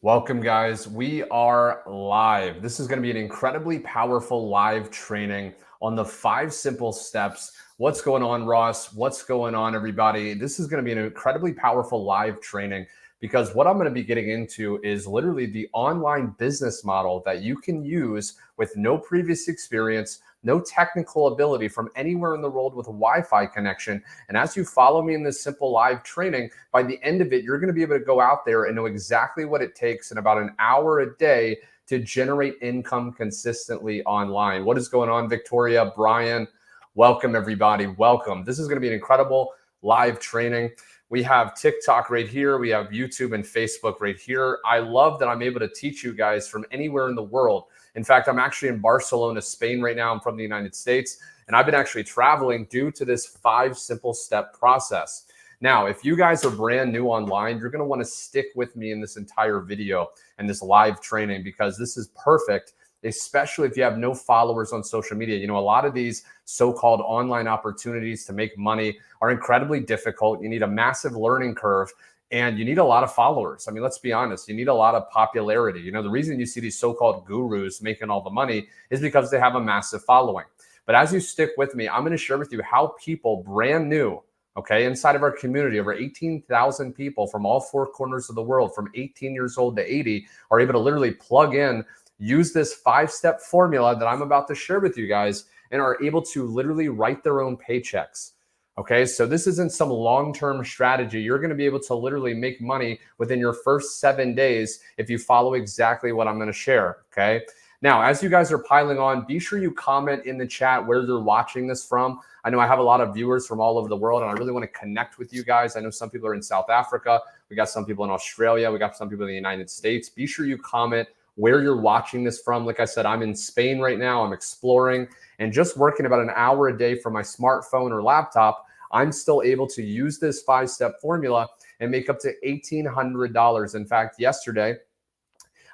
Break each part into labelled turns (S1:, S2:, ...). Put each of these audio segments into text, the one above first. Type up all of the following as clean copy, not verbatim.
S1: Welcome, guys. We are live. This is going to be an incredibly powerful live training on the 5 simple steps. What's going on, Ross? What's going on, everybody? This is going to be an incredibly powerful live training because what I'm going to be getting into is literally the online business model that you can use with no previous experience, no technical ability from anywhere in the world with a Wi-Fi connection. And as you follow me in this simple live training, by the end of it, you're going to be able to go out there and know exactly what it takes in about an hour a day to generate income consistently online. What is going on, Victoria, Brian? Welcome, everybody. Welcome. This is going to be an incredible live training. We have TikTok right here. We have YouTube and Facebook right here. I love that I'm able to teach you guys from anywhere in the world. In fact, I'm actually in Barcelona, Spain right now. I'm from the United States, and I've been actually traveling due to this 5 simple step process. Now, if you guys are brand new online, you're going to want to stick with me in this entire video and this live training because this is perfect, especially if you have no followers on social media. You know, a lot of these so-called online opportunities to make money are incredibly difficult. You need a massive learning curve. And you need a lot of followers. I mean, let's be honest, you need a lot of popularity. You know, the reason you see these so-called gurus making all the money is because they have a massive following. But as you stick with me, I'm going to share with you how people brand new, okay, inside of our community, over 18,000 people from all 4 corners of the world, from 18 years old to 80, are able to literally plug in, use this 5-step formula that I'm about to share with you guys, and are able to literally write their own paychecks. Okay, so this isn't some long-term strategy. You're going to be able to literally make money within your first 7 days if you follow exactly what I'm going to share. Okay, now as you guys are piling on, be sure you comment in the chat where you're watching this from. I know I have a lot of viewers from all over the world, and I really want to connect with you guys. I know some people are in South Africa. We got some people in Australia. We got some people in the United States. Be sure you comment where you're watching this from. Like I said, I'm in Spain right now. I'm exploring and just working about an hour a day from my smartphone or laptop. I'm still able to use this 5-step formula and make up to $1,800. In fact, yesterday,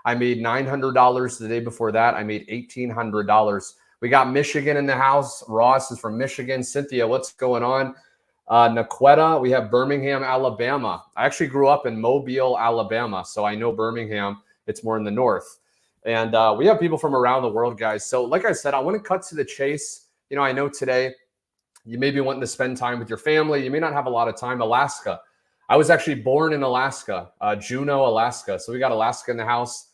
S1: I made $900. The day before that, I made $1,800. We got Michigan in the house. Ross is from Michigan. Cynthia, what's going on? Naquetta, we have Birmingham, Alabama. I actually grew up in Mobile, Alabama, so I know Birmingham. It's more in the north. And we have people from around the world, guys. So like I said, I want to cut to the chase. You know, I know today, you may be wanting to spend time with your family. You may not have a lot of time. Alaska. I was actually born in Alaska, Juneau, Alaska. So we got Alaska in the house.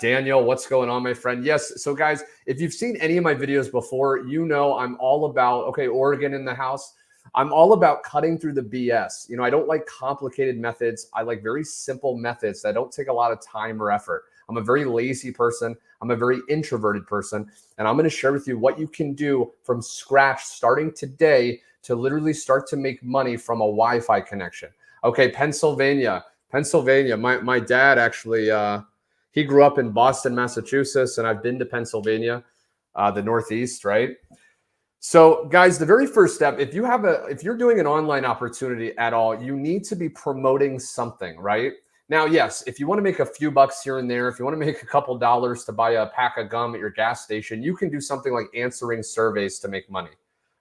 S1: Daniel, what's going on, my friend? Yes. So guys, if you've seen any of my videos before, you know I'm all about, okay, Oregon in the house. I'm all about cutting through the BS. You know, I don't like complicated methods. I like very simple methods that don't take a lot of time or effort. I'm a very lazy person. I'm a very introverted person. And I'm going to share with you what you can do from scratch starting today to literally start to make money from a Wi-Fi connection. Okay, Pennsylvania. My dad actually, he grew up in Boston, Massachusetts, and I've been to Pennsylvania, the Northeast, right? So guys, the very first step, if you're doing an online opportunity at all, you need to be promoting something, right? Now, yes, if you want to make a few bucks here and there, if you want to make a couple dollars to buy a pack of gum at your gas station, you can do something like answering surveys to make money,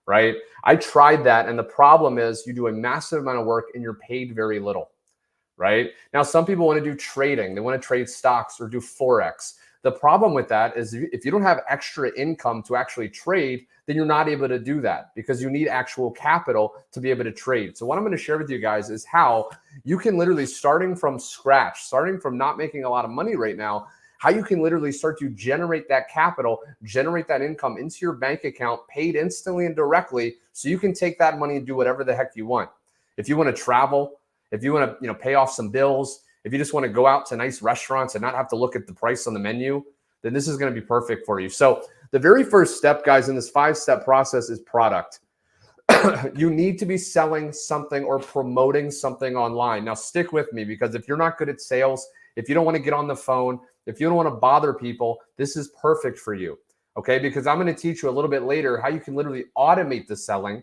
S1: right? I tried that. And the problem is you do a massive amount of work and you're paid very little, right? Now, some people want to do trading. They want to trade stocks or do Forex. The problem with that is if you don't have extra income to actually trade, then you're not able to do that because you need actual capital to be able to trade. So what I'm going to share with you guys is how you can literally, starting from scratch, starting from not making a lot of money right now, how you can literally start to generate that capital, generate that income into your bank account, paid instantly and directly, so you can take that money and do whatever the heck you want. If you want to travel, if you want to, pay off some bills, if you just want to go out to nice restaurants and not have to look at the price on the menu, then this is going to be perfect for you. So the very first step, guys, in this 5-step process is product. You need to be selling something or promoting something online. Now, stick with me because if you're not good at sales, if you don't want to get on the phone, if you don't want to bother people, this is perfect for you, okay? Because I'm going to teach you a little bit later how you can literally automate the selling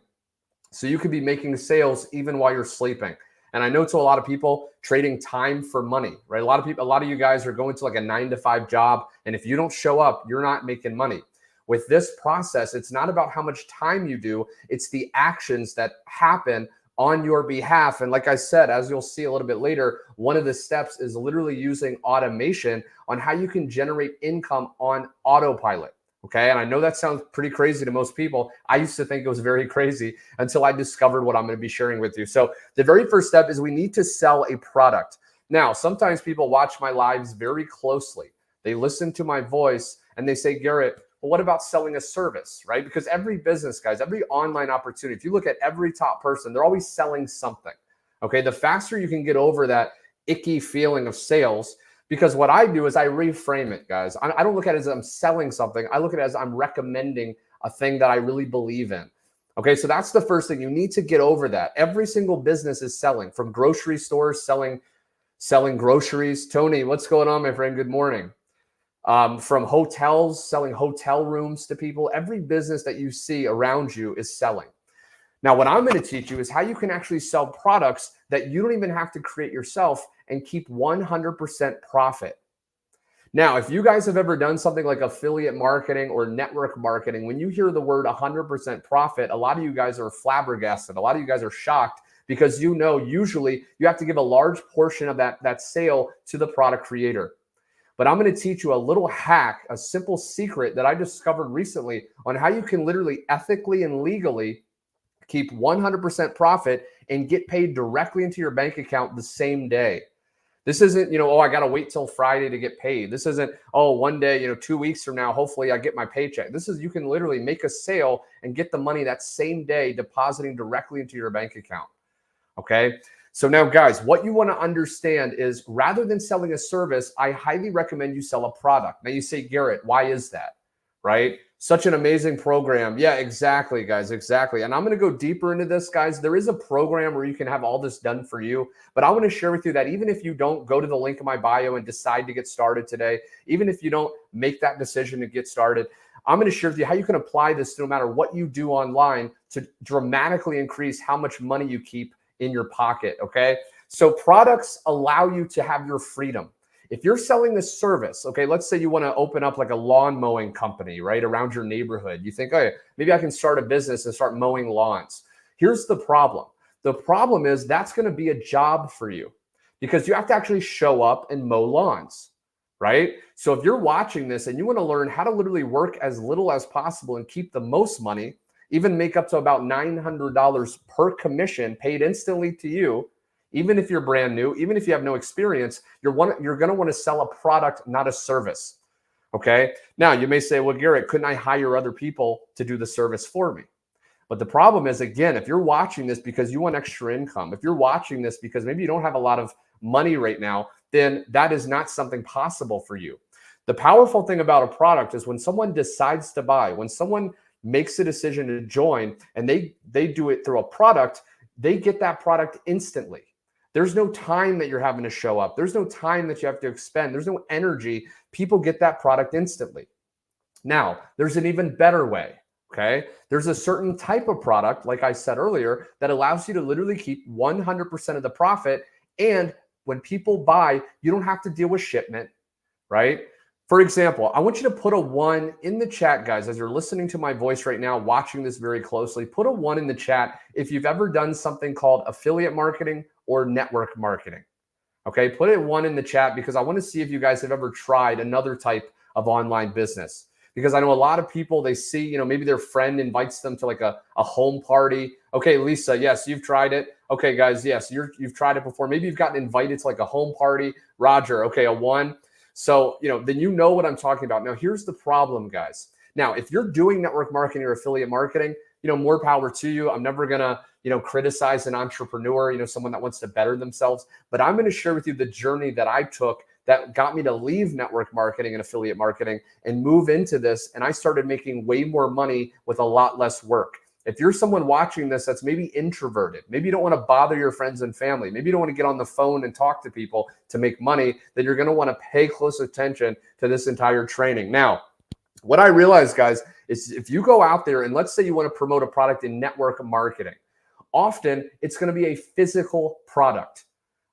S1: so you could be making sales even while you're sleeping. And I know to a lot of people, trading time for money, right? A lot of you guys are going to like a 9-to-5 job. And if you don't show up, you're not making money. With this process, it's not about how much time you do. It's the actions that happen on your behalf. And like I said, as you'll see a little bit later, one of the steps is literally using automation on how you can generate income on autopilot. Okay. And I know that sounds pretty crazy to most people. I used to think it was very crazy until I discovered what I'm going to be sharing with you. So the very first step is we need to sell a product. Now, sometimes people watch my lives very closely. They listen to my voice and they say, Garrett, well, what about selling a service, right? Because every business, guys, every online opportunity, if you look at every top person, they're always selling something. Okay. The faster you can get over that icky feeling of sales, because what I do is I reframe it, guys. I don't look at it as I'm selling something. I look at it as I'm recommending a thing that I really believe in. Okay, so that's the first thing. You need to get over that. Every single business is selling, from grocery stores, selling groceries. Tony, what's going on, my friend? Good morning. From hotels, selling hotel rooms to people. Every business that you see around you is selling. Now, what I'm going to teach you is how you can actually sell products that you don't even have to create yourself and keep 100% profit. Now, if you guys have ever done something like affiliate marketing or network marketing, when you hear the word 100% profit, a lot of you guys are flabbergasted. A lot of you guys are shocked because usually you have to give a large portion of that sale to the product creator. But I'm going to teach you a little hack, a simple secret that I discovered recently on how you can literally ethically and legally keep 100% profit and get paid directly into your bank account the same day. This isn't, oh, I got to wait till Friday to get paid. This isn't, oh, one day, 2 weeks from now, hopefully I get my paycheck. This is, you can literally make a sale and get the money that same day, depositing directly into your bank account. Okay. So now, guys, what you want to understand is rather than selling a service, I highly recommend you sell a product. Now you say, Garrett, why is that? Right? Such an amazing program. Yeah, exactly, guys. Exactly. And I'm going to go deeper into this, guys. There is a program where you can have all this done for you. But I want to share with you that even if you don't go to the link in my bio and decide to get started today, even if you don't make that decision to get started, I'm going to share with you how you can apply this no matter what you do online to dramatically increase how much money you keep in your pocket. Okay. So products allow you to have your freedom. If you're selling this service, okay, let's say you want to open up like a lawn mowing company, right, around your neighborhood. You think, oh, maybe I can start a business and start mowing lawns. Here's the problem. The problem is that's going to be a job for you because you have to actually show up and mow lawns, right? So if you're watching this and you want to learn how to literally work as little as possible and keep the most money, even make up to about $900 per commission paid instantly to you, even if you're brand new, even if you have no experience, you're going to want to sell a product, not a service. Okay. Now you may say, well, Garrett, couldn't I hire other people to do the service for me? But the problem is, again, if you're watching this because you want extra income, if you're watching this because maybe you don't have a lot of money right now, then that is not something possible for you. The powerful thing about a product is when someone decides to buy, when someone makes a decision to join and they do it through a product, they get that product instantly. There's no time that you're having to show up. There's no time that you have to expend. There's no energy. People get that product instantly. Now, there's an even better way, okay? There's a certain type of product, like I said earlier, that allows you to literally keep 100% of the profit. And when people buy, you don't have to deal with shipment, right? For example, I want you to put a 1 in the chat, guys, as you're listening to my voice right now, watching this very closely. Put a 1 in the chat if you've ever done something called affiliate marketing or network marketing. Okay, put it 1 in the chat because I want to see if you guys have ever tried another type of online business. Because I know a lot of people, they see, maybe their friend invites them to like a home party. Okay, Lisa, yes, you've tried it. Okay, guys, yes, you've tried it before. Maybe you've gotten invited to like a home party. Roger, okay, a 1. So, then you know what I'm talking about. Now, here's the problem, guys. Now, if you're doing network marketing or affiliate marketing, more power to you. I'm never going to, criticize an entrepreneur, someone that wants to better themselves. But I'm going to share with you the journey that I took that got me to leave network marketing and affiliate marketing and move into this. And I started making way more money with a lot less work. If you're someone watching this that's maybe introverted, maybe you don't want to bother your friends and family, maybe you don't want to get on the phone and talk to people to make money, then you're going to want to pay close attention to this entire training. Now, what I realized, guys, is if you go out there and let's say you want to promote a product in network marketing, often it's going to be a physical product.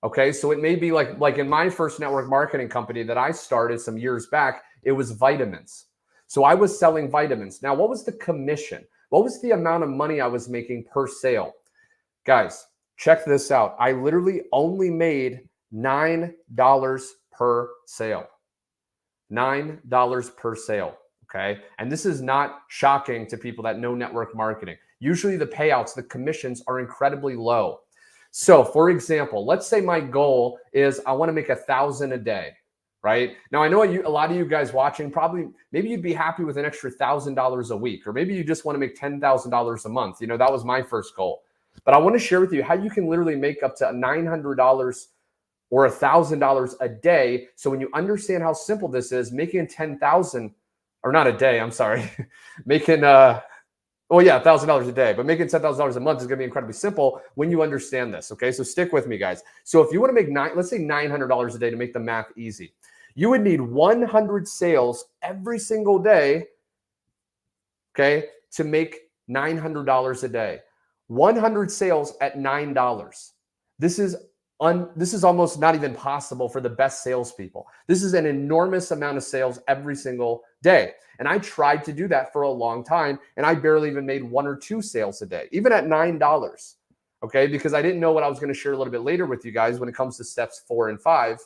S1: Okay, so it may be like in my first network marketing company that I started some years back, it was vitamins. So I was selling vitamins. Now, what was the commission? What was the amount of money I was making per sale? Guys, check this out. I literally only made $9 per sale. $9 per sale. Okay. And this is not shocking to people that know network marketing. Usually the payouts, the commissions are incredibly low. So for example, let's say my goal is I want to make $1,000 a day, right? Now I know a lot of you guys watching probably, maybe you'd be happy with an extra $1,000 a week, or maybe you just want to make $10,000 a month. You know, that was my first goal. But I want to share with you how you can literally make up to $900 or $1,000 a day. So when you understand how simple this is, making 10,000 or not a day, I'm sorry, making $1,000 a day, but making $10,000 a month is going to be incredibly simple when you understand this. Okay, so stick with me, guys. So if you want to make let's say $900 a day to make the math easy, you would need 100 sales every single day, okay, to make $900 a day. 100 sales at $9. This is almost not even possible for the best salespeople. This is an enormous amount of sales every single day. And I tried to do that for a long time, and I barely even made 1 or 2 sales a day, even at $9. Okay, because I didn't know what I was going to share a little bit later with you guys when it comes to steps 4 and 5.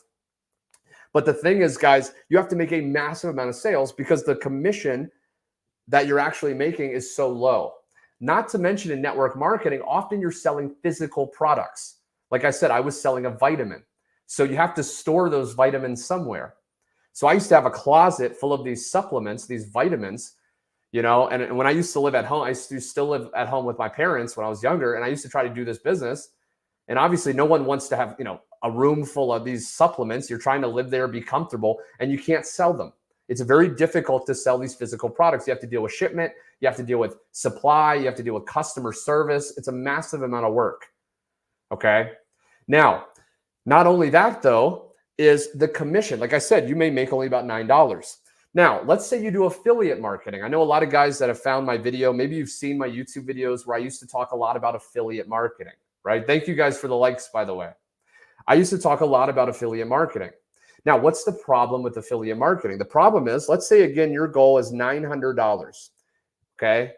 S1: But the thing is, guys, you have to make a massive amount of sales because the commission that you're actually making is so low. Not to mention in network marketing, often you're selling physical products. Like I said, I was selling a vitamin. So you have to store those vitamins somewhere. So I used to have a closet full of these supplements, these vitamins, you know, and when I used to live at home, I used to still live at home with my parents when I was younger, and I used to try to do this business. And obviously no one wants to have, you know, a room full of these supplements. You're trying to live there, be comfortable, and you can't sell them. It's very difficult to sell these physical products. You have to deal with shipment. You have to deal with supply. You have to deal with customer service. It's a massive amount of work. Okay. Now, not only that though, is the commission. Like I said, you may make only about $9. Now, let's say you do affiliate marketing. I know a lot of guys that have found my video. Maybe you've seen my YouTube videos where I used to talk a lot about affiliate marketing, right? Thank you guys for the likes, by the way. I used to talk a lot about affiliate marketing. Now, what's the problem with affiliate marketing? The problem is, let's say again, your goal is $900. Okay.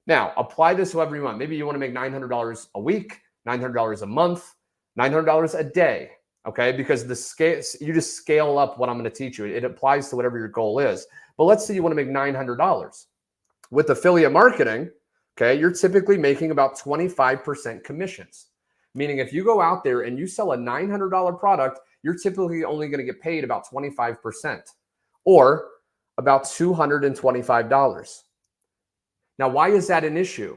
S1: Now apply this to every month. Maybe you want to make $900 a week, $900 a month, $900 a day. Okay. Because the scale, you just scale up what I'm going to teach you. It applies to whatever your goal is. But let's say you want to make $900 with affiliate marketing. Okay. You're typically making about 25% commissions. Meaning if you go out there and you sell a $900 product, you're typically only going to get paid about 25% or about $225. Now, why is that an issue?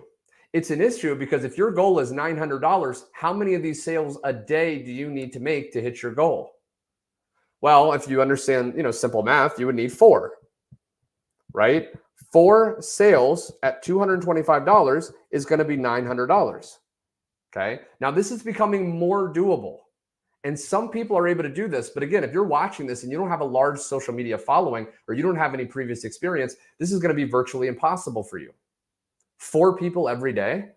S1: It's an issue because if your goal is $900, how many of these sales a day do you need to make to hit your goal? Well, if you understand, you know, simple math, you would need 4, right? 4 sales at $225 is going to be $900. Okay. Now this is becoming more doable. And some people are able to do this. But again, if you're watching this and you don't have a large social media following or you don't have any previous experience, this is going to be virtually impossible for you. 4 people every day.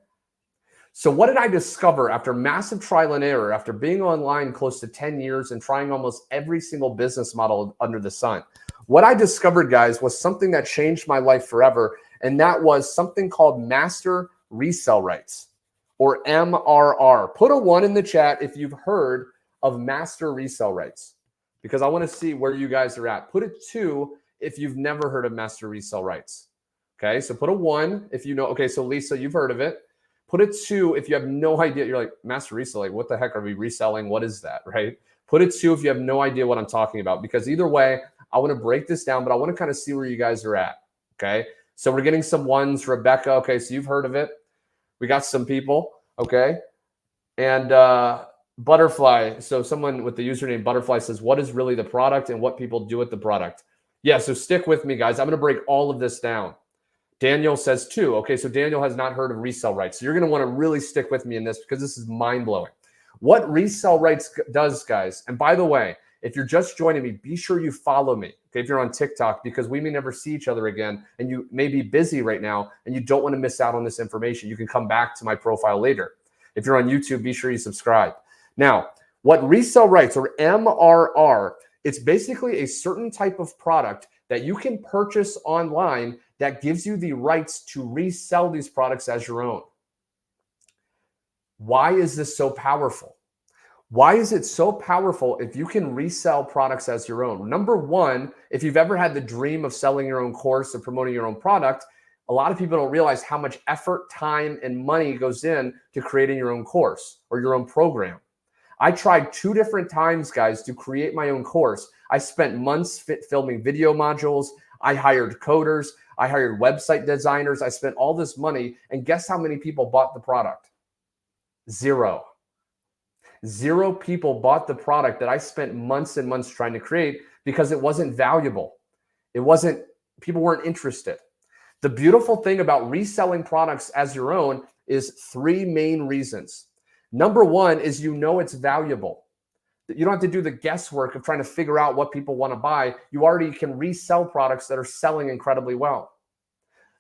S1: So what did I discover after massive trial and error, after being online close to 10 years and trying almost every single business model under the sun? What I discovered, guys, was something that changed my life forever. And that was something called master resell rights, or MRR. Put a 1 in the chat if you've heard of master resell rights, because I want to see where you guys are at. Put a 2 if you've never heard of master resell rights. Okay, so put a 1 if you know. Okay, so Lisa, you've heard of it. Put a 2 if you have no idea. You're like, master resell, like what the heck are we reselling? What is that, right? Put a 2 if you have no idea what I'm talking about, because either way, I want to break this down, but I want to kind of see where you guys are at. Okay, so we're getting some 1s. Rebecca, okay, so you've heard of it. We got some people, okay, and Butterfly. So someone with the username Butterfly says, what is really the product and what people do with the product? Yeah, so stick with me, guys. I'm going to break all of this down. Daniel says 2. Okay, so Daniel has not heard of resell rights. So you're going to want to really stick with me in this because this is mind-blowing. What resell rights does, guys, and by the way, if you're just joining me, be sure you follow me, okay, if you're on TikTok, because we may never see each other again, and you may be busy right now, and you don't want to miss out on this information. You can come back to my profile later. If you're on YouTube, be sure you subscribe. Now, what resell rights, or MRR, it's basically a certain type of product that you can purchase online that gives you the rights to resell these products as your own. Why is this so powerful? Why is it so powerful if you can resell products as your own? Number one, if you've ever had the dream of selling your own course or promoting your own product, a lot of people don't realize how much effort, time, and money goes in to creating your own course or your own program. I tried 2 different times, guys, to create my own course. I spent months filming video modules. I hired coders. I hired website designers. I spent all this money. And guess how many people bought the product? 0. 0 people bought the product that I spent months and months trying to create because it wasn't valuable. People weren't interested. The beautiful thing about reselling products as your own is 3 main reasons. Number one is it's valuable. You don't have to do the guesswork of trying to figure out what people want to buy. You already can resell products that are selling incredibly well.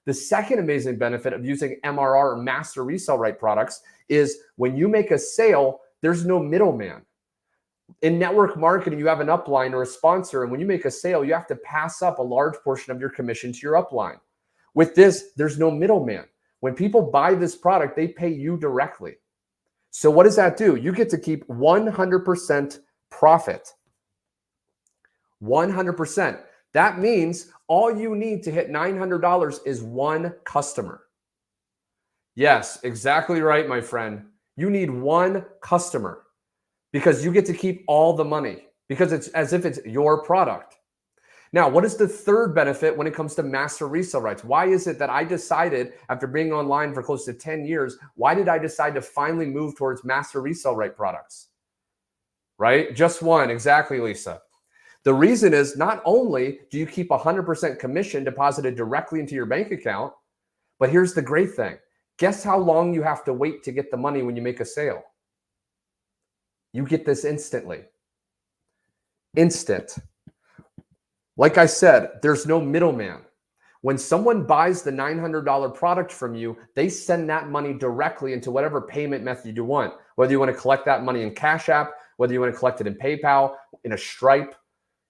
S1: The second amazing benefit of using MRR or master resell right products is when you make a sale, there's no middleman. In network marketing, you have an upline or a sponsor, and when you make a sale, you have to pass up a large portion of your commission to your upline. With this, there's no middleman. When people buy this product, they pay you directly. So what does that do? You get to keep 100% profit. 100%. That means all you need to hit $900 is 1 customer. Yes, exactly right, my friend. You need 1 customer because you get to keep all the money because it's as if it's your product. Now, what is the third benefit when it comes to master resale rights? Why is it that I decided, after being online for close to 10 years, why did I decide to finally move towards master resale right products? Right? Just one. Exactly, Lisa. The reason is not only do you keep 100% commission deposited directly into your bank account, but here's the great thing. Guess how long you have to wait to get the money when you make a sale? You get this instantly. Instant. Like I said, there's no middleman. When someone buys the $900 product from you, they send that money directly into whatever payment method you want. Whether you want to collect that money in Cash App, whether you want to collect it in PayPal, in a Stripe,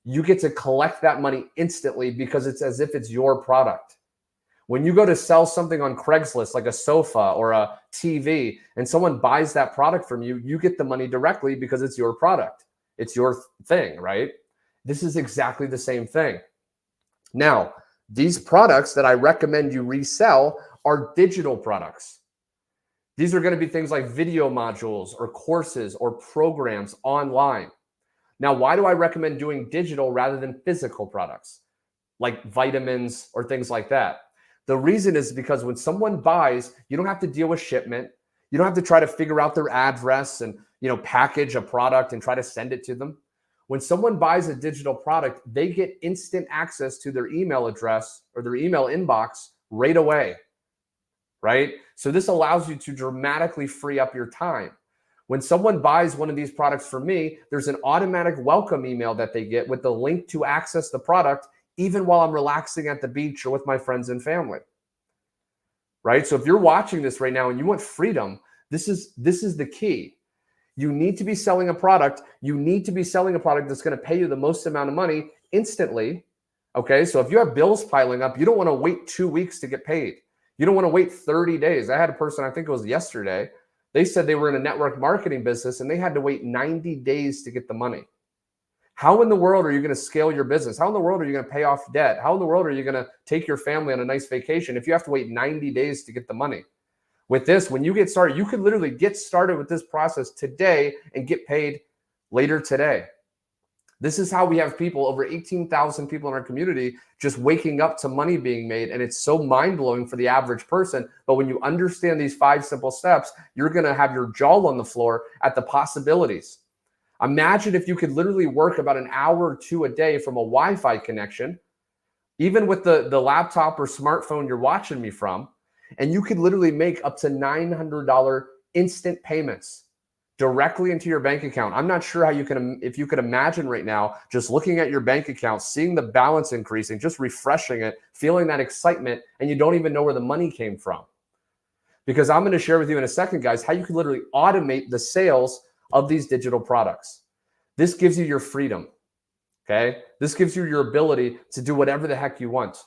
S1: you get to collect that money instantly because it's as if it's your product. When you go to sell something on Craigslist, like a sofa or a TV, and someone buys that product from you, you get the money directly because it's your product. It's your thing, right? This is exactly the same thing. Now, these products that I recommend you resell are digital products. These are going to be things like video modules or courses or programs online. Now, why do I recommend doing digital rather than physical products like vitamins or things like that? The reason is because when someone buys, you don't have to deal with shipment. You don't have to try to figure out their address and, package a product and try to send it to them. When someone buys a digital product, they get instant access to their email address or their email inbox right away, right? So this allows you to dramatically free up your time. When someone buys one of these products from me, there's an automatic welcome email that they get with the link to access the product, even while I'm relaxing at the beach or with my friends and family, right? So if you're watching this right now and you want freedom, this is the key. You need to be selling a product. You need to be selling a product that's going to pay you the most amount of money instantly. Okay. So if you have bills piling up, you don't want to wait 2 weeks to get paid. You don't want to wait 30 days. I had a person, I think it was yesterday. They said they were in a network marketing business and they had to wait 90 days to get the money. How in the world are you going to scale your business? How in the world are you going to pay off debt? How in the world are you going to take your family on a nice vacation if you have to wait 90 days to get the money? With this, when you get started, you could literally get started with this process today and get paid later today. This is how we have people, over 18,000 people in our community, just waking up to money being made. And it's so mind-blowing for the average person. But when you understand these 5 simple steps, you're going to have your jaw on the floor at the possibilities. Imagine if you could literally work about an hour or 2 a day from a Wi-Fi connection, even with the laptop or smartphone you're watching me from, and you could literally make up to $900 instant payments directly into your bank account. I'm not sure how if you could imagine right now, just looking at your bank account, seeing the balance increasing, just refreshing it, feeling that excitement, and you don't even know where the money came from. Because I'm going to share with you in a second, guys, how you can literally automate the sales of these digital products. This gives you your freedom. Okay. This gives you your ability to do whatever the heck you want.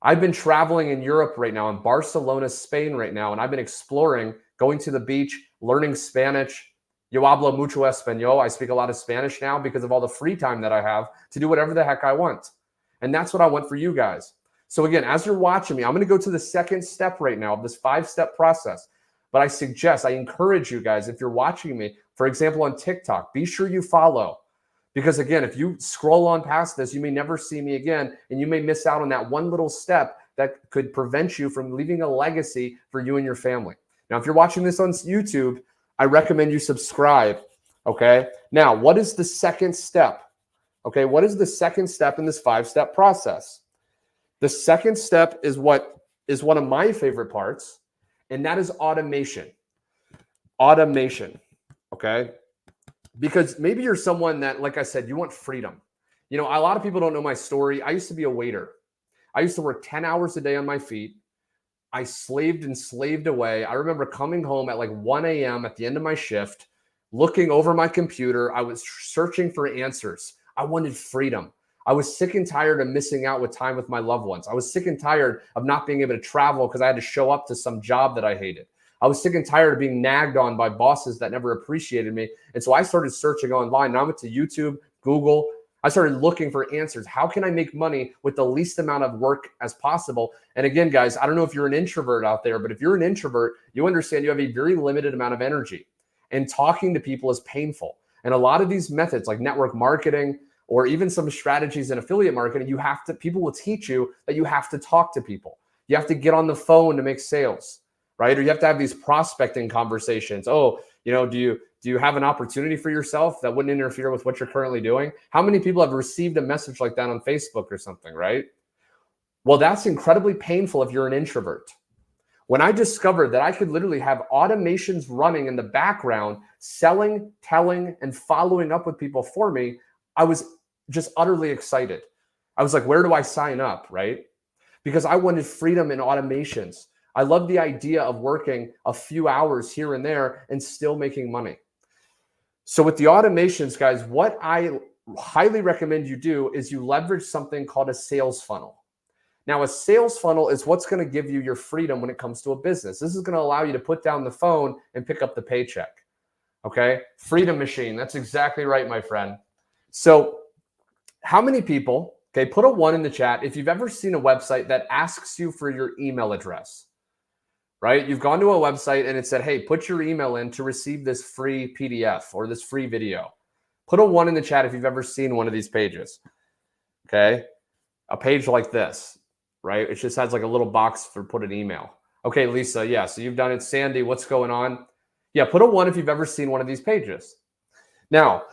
S1: I've been traveling in Europe right now, in Barcelona, Spain right now, and I've been exploring, going to the beach, learning Spanish. Yo hablo mucho español. I speak a lot of Spanish now because of all the free time that I have to do whatever the heck I want. And that's what I want for you guys. So again, as you're watching me, I'm going to go to the second step right now of this 5-step process. But I encourage you guys, if you're watching me, for example, on TikTok, be sure you follow. Because again, if you scroll on past this, you may never see me again, and you may miss out on that one little step that could prevent you from leaving a legacy for you and your family. Now, if you're watching this on YouTube, I recommend you subscribe, okay? Now, what is the second step? Okay, what is the second step in this 5-step process? The second step is what is one of my favorite parts, and that is automation. Automation, okay? Because maybe you're someone that, like I said, you want freedom. You know, a lot of people don't know my story. I used to be a waiter. I used to work 10 hours a day on my feet. I slaved and slaved away. I remember coming home at like 1 a.m. at the end of my shift, looking over my computer. I was searching for answers. I wanted freedom. I was sick and tired of missing out with time with my loved ones. I was sick and tired of not being able to travel because I had to show up to some job that I hated. I was sick and tired of being nagged on by bosses that never appreciated me. And so I started searching online. And I went to YouTube, Google. I started looking for answers. How can I make money with the least amount of work as possible? And again, guys, I don't know if you're an introvert out there, but if you're an introvert, you understand you have a very limited amount of energy. And talking to people is painful. And a lot of these methods like network marketing, or even some strategies in affiliate marketing, people will teach you that you have to talk to people. You have to get on the phone to make sales, right? Or you have to have these prospecting conversations. Oh, you know, do you have an opportunity for yourself that wouldn't interfere with what you're currently doing? How many people have received a message like that on Facebook or something, right? Well, that's incredibly painful if you're an introvert. When I discovered that I could literally have automations running in the background, selling, telling, and following up with people for me, I was just utterly excited. I was like, where do I sign up, right? Because I wanted freedom in automations. I love the idea of working a few hours here and there and still making money. So with the automations, guys, what I highly recommend you do is you leverage something called a sales funnel. Now, a sales funnel is what's going to give you your freedom when it comes to a business. This is going to allow you to put down the phone and pick up the paycheck. Okay? Freedom machine. That's exactly right, my friend. So how many people, okay, put a 1 in the chat if you've ever seen a website that asks you for your email address, right? You've gone to a website and it said, hey, put your email in to receive this free PDF or this free video. Put a 1 in the chat if you've ever seen one of these pages, okay? A page like this, right? It just has like a little box for put an email. Okay, Lisa, yeah, so you've done it. Sandy, what's going on? Yeah, put a 1 if you've ever seen one of these pages. Now,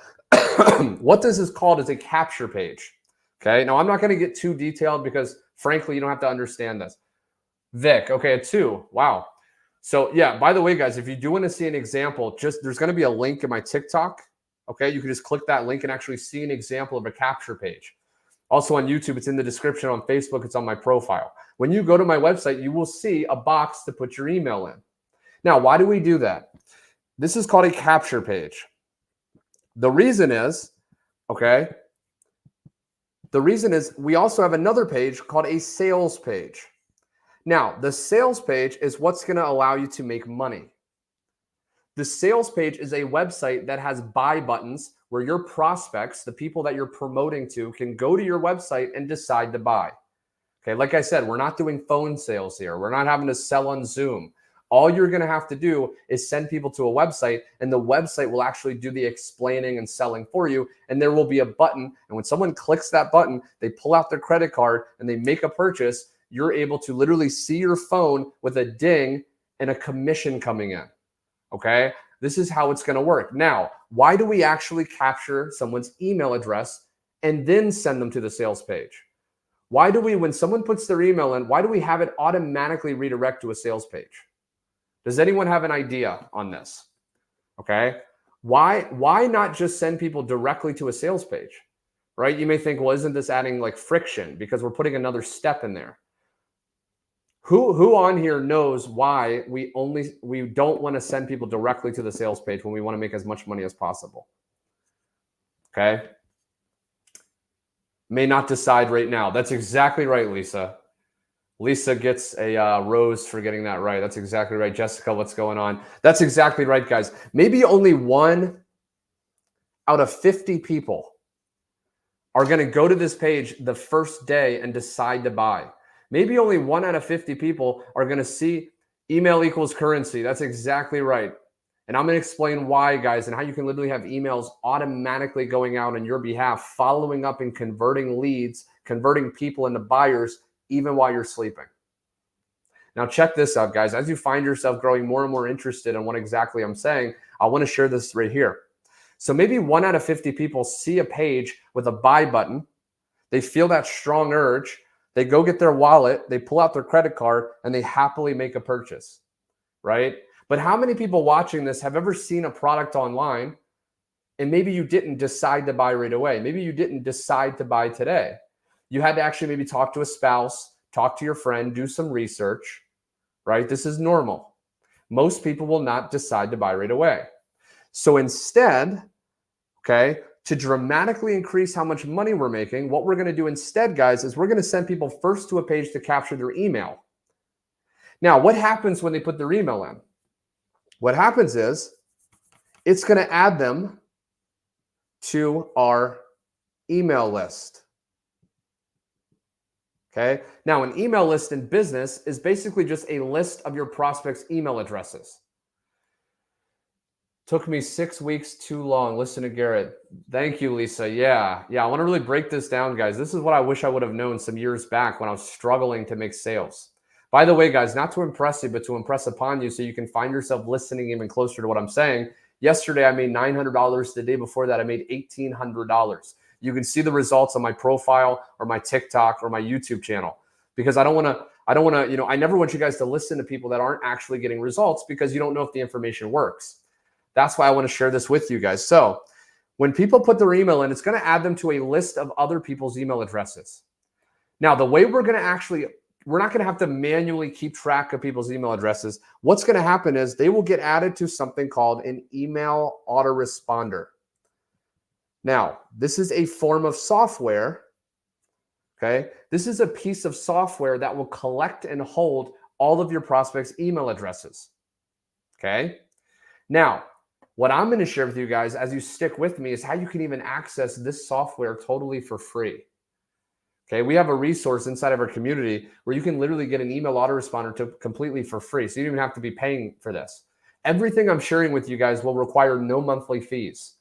S1: what this is called is a capture page. Okay, now I'm not going to get too detailed because frankly, you don't have to understand this. Vic, okay, a 2. Wow. So yeah, by the way, guys, if you do want to see an example, there's going to be a link in my TikTok. Okay, you can just click that link and actually see an example of a capture page. Also on YouTube, it's in the description. On Facebook, it's on my profile. When you go to my website, you will see a box to put your email in. Now, why do we do that? This is called a capture page. The reason is, okay, we also have another page called a sales page. Now, the sales page is what's going to allow you to make money. The sales page is a website that has buy buttons where your prospects, the people that you're promoting to, can go to your website and decide to buy. Okay, like I said, we're not doing phone sales here. We're not having to sell on Zoom. All you're going to have to do is send people to a website, and the website will actually do the explaining and selling for you. And there will be a button. And when someone clicks that button, they pull out their credit card and they make a purchase. You're able to literally see your phone with a ding and a commission coming in. Okay, this is how it's going to work. Now, why do we actually capture someone's email address and then send them to the sales page? Why do we, when someone puts their email in, why do we have it automatically redirect to a sales page? Does anyone have an idea on this? Okay. Why not just send people directly to a sales page, right? You may think, well, isn't this adding like friction because we're putting another step in there? Who on here knows why we don't want to send people directly to the sales page when we want to make as much money as possible? Okay. May not decide right now. That's exactly right, Lisa. Lisa gets a rose for getting that right. That's exactly right. Jessica, what's going on? That's exactly right, guys. Maybe only 1 out of 50 people are going to go to this page the first day and decide to buy. Maybe only 1 out of 50 people are going to see email equals currency. That's exactly right. And I'm going to explain why, guys, and how you can literally have emails automatically going out on your behalf, following up and converting leads, converting people into buyers, even while you're sleeping. Now, check this out, guys. As you find yourself growing more and more interested in what exactly I'm saying, I want to share this right here. So maybe 1 out of 50 people see a page with a buy button. They feel that strong urge. They go get their wallet, they pull out their credit card, and they happily make a purchase, right? But how many people watching this have ever seen a product online and maybe you didn't decide to buy right away? Maybe you didn't decide to buy today. You had to actually maybe talk to a spouse, talk to your friend, do some research, right? This is normal. Most people will not decide to buy right away. So instead, okay, to dramatically increase how much money we're making, what we're going to do instead, guys, is we're going to send people first to a page to capture their email. Now, what happens when they put their email in? What happens is it's going to add them to our email list. Okay. Now, an email list in business is basically just a list of your prospects' email addresses. Took me 6 weeks too long. Listen to Garrett. Thank you, Lisa. Yeah. I want to really break this down, guys. This is what I wish I would have known some years back when I was struggling to make sales. By the way, guys, not to impress you, but to impress upon you so you can find yourself listening even closer to what I'm saying. Yesterday, I made $900. The day before that, I made $1,800. You can see the results on my profile or my TikTok or my YouTube channel, because I never want you guys to listen to people that aren't actually getting results because you don't know if the information works. That's why I want to share this with you guys. So when people put their email in, it's going to add them to a list of other people's email addresses. Now, the way we're not going to have to manually keep track of people's email addresses. What's going to happen is they will get added to something called an email autoresponder. Now, this is a form of software. Okay. This is a piece of software that will collect and hold all of your prospects' email addresses. Okay. Now, what I'm going to share with you guys as you stick with me is how you can even access this software totally for free. Okay, we have a resource inside of our community where you can literally get an email autoresponder completely for free. So you don't even have to be paying for this. Everything I'm sharing with you guys will require no monthly fees.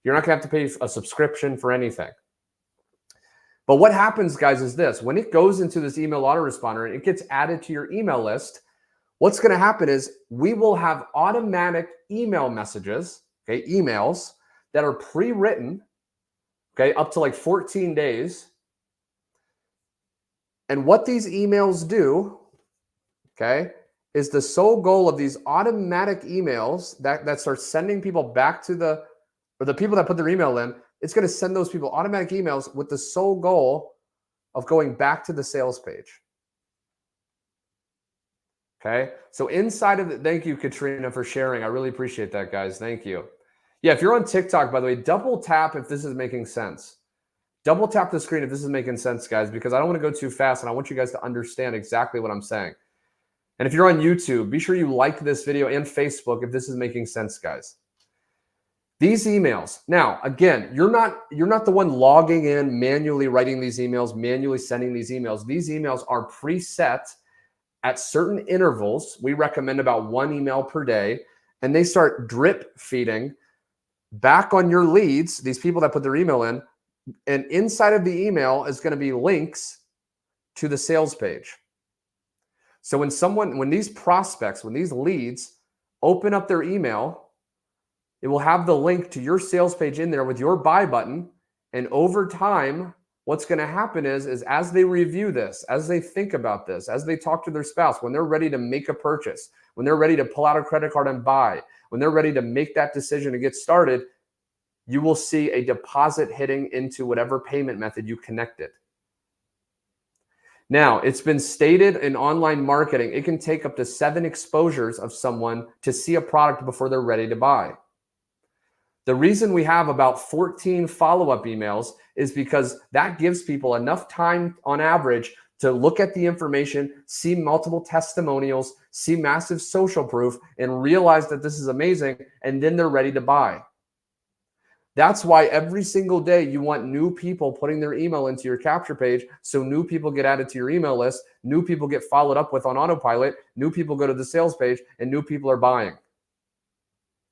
S1: You're not going to have to pay a subscription for anything. But what happens, guys, is this. When it goes into this email autoresponder and it gets added to your email list, what's going to happen is we will have automatic email messages, okay, emails that are pre-written, okay, up to like 14 days. And what these emails do, okay, is the sole goal of these automatic emails that start sending people back to the people that put their email in, it's going to send those people automatic emails with the sole goal of going back to the sales page. Okay, so inside of it, thank you, Katrina, for sharing. I really appreciate that, guys. Thank you. Yeah, if you're on TikTok, by the way, double tap if this is making sense. Double tap the screen if this is making sense, guys, because I don't want to go too fast and I want you guys to understand exactly what I'm saying. And if you're on YouTube, be sure you like this video, and Facebook if this is making sense, guys. These emails. Now, again, you're not the one logging in, manually writing these emails, manually sending these emails. These emails are preset at certain intervals. We recommend about 1 email per day, and they start drip feeding back on your leads, these people that put their email in. And inside of the email is going to be links to the sales page. So when these prospects, when these leads open up their email, it will have the link to your sales page in there with your buy button. And over time, what's going to happen is as they review this, as they think about this, as they talk to their spouse, when they're ready to make a purchase, when they're ready to pull out a credit card and buy, when they're ready to make that decision to get started, you will see a deposit hitting into whatever payment method you connected. Now, it's been stated in online marketing, it can take up to 7 exposures of someone to see a product before they're ready to buy. The reason we have about 14 follow-up emails is because that gives people enough time on average to look at the information, see multiple testimonials, see massive social proof, and realize that this is amazing, and then they're ready to buy. That's why every single day you want new people putting their email into your capture page, so new people get added to your email list, new people get followed up with on autopilot, new people go to the sales page, and new people are buying.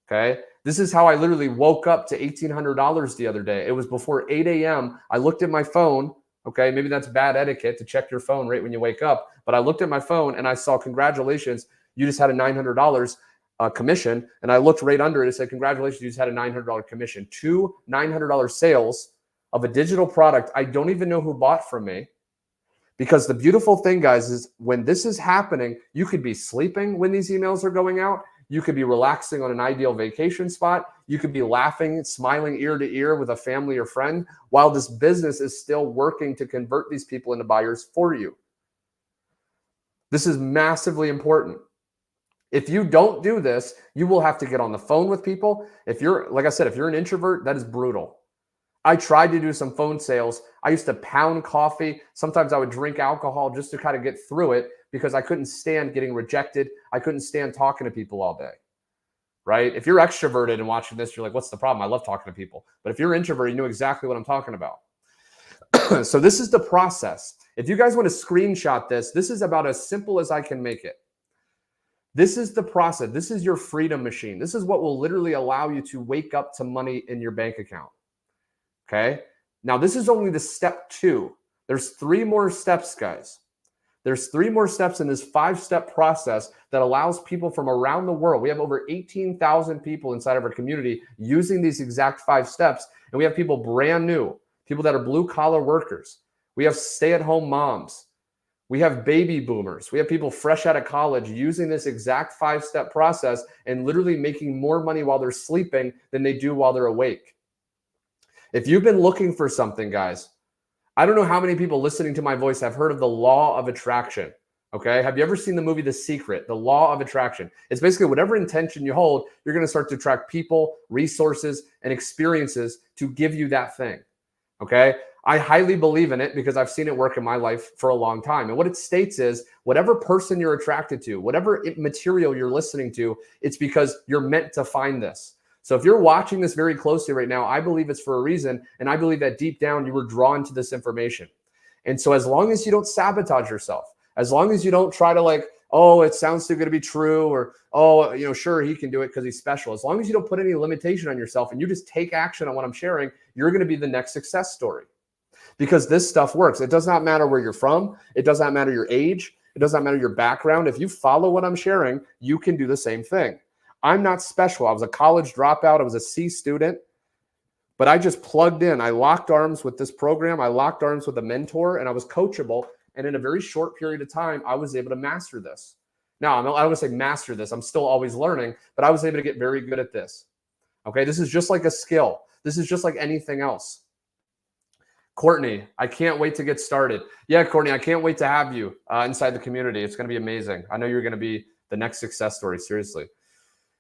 S1: Okay? This is how I literally woke up to $1,800 the other day. It was before 8 a.m. I looked at my phone. Okay, maybe that's bad etiquette to check your phone right when you wake up. But I looked at my phone and I saw, congratulations, you just had a $900 commission. And I looked right under it. It said, congratulations, you just had a $900 commission. 2 $900 sales of a digital product I don't even know who bought from me. Because the beautiful thing, guys, is when this is happening, you could be sleeping when these emails are going out. You could be relaxing on an ideal vacation spot. You could be laughing, smiling ear to ear with a family or friend while this business is still working to convert these people into buyers for you. This is massively important. If you don't do this, you will have to get on the phone with people. If you're, like I said, if you're an introvert, that is brutal. I tried to do some phone sales. I used to pound coffee. Sometimes I would drink alcohol just to kind of get through it because I couldn't stand getting rejected. I couldn't stand talking to people all day, right? If you're extroverted and watching this, you're like, what's the problem? I love talking to people. But if you're introvert, you know exactly what I'm talking about. So this is the process. If you guys want to screenshot this, this is about as simple as I can make it. This is the process. This is your freedom machine. This is what will literally allow you to wake up to money in your bank account. Okay. Now this is only the step 2. There's 3 more steps, guys. There's 3 more steps in this 5-step process that allows people from around the world. We have over 18,000 people inside of our community using these exact 5 steps. And we have people brand new, people that are blue collar workers. We have stay-at-home moms. We have baby boomers. We have people fresh out of college using this exact 5-step process and literally making more money while they're sleeping than they do while they're awake. If you've been looking for something, guys, I don't know how many people listening to my voice have heard of the law of attraction. Okay. Have you ever seen the movie The Secret? The law of attraction. It's basically whatever intention you hold, you're going to start to attract people, resources, and experiences to give you that thing. Okay. I highly believe in it because I've seen it work in my life for a long time. And what it states is whatever person you're attracted to, whatever material you're listening to, it's because you're meant to find this. So if you're watching this very closely right now, I believe it's for a reason. And I believe that deep down you were drawn to this information. And so as long as you don't sabotage yourself, as long as you don't try to like, oh, it sounds too good to be true, or, oh, you know, sure, he can do it because he's special. As long as you don't put any limitation on yourself and you just take action on what I'm sharing, you're going to be the next success story. Because this stuff works. It does not matter where you're from. It does not matter your age. It does not matter your background. If you follow what I'm sharing, you can do the same thing. I'm not special. I was a college dropout. I was a C student, but I just plugged in. I locked arms with this program. I locked arms with a mentor, and I was coachable. And in a very short period of time, I was able to master this. Now, I don't want to say master this. I'm still always learning, but I was able to get very good at this. Okay, this is just like a skill. This is just like anything else. Courtney, I can't wait to get started. Yeah, Courtney, I can't wait to have you inside the community. It's going to be amazing. I know you're going to be the next success story, seriously.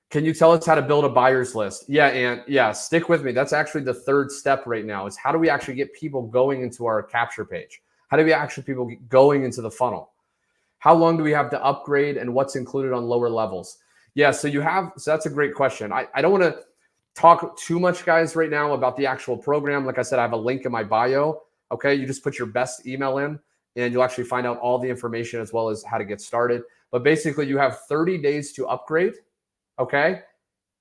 S1: Can you tell us how to build a buyer's list? Yeah, and yeah, stick with me. That's actually the 3rd step right now is how do we actually get people going into our capture page? How do we actually people get going into the funnel? How long do we have to upgrade and what's included on lower levels? Yeah, so that's a great question. I don't want to talk too much, guys, right now about the actual program. Like I said, I have a link in my bio. Okay, you just put your best email in and you'll actually find out all the information as well as how to get started. But basically you have 30 days to upgrade. Okay.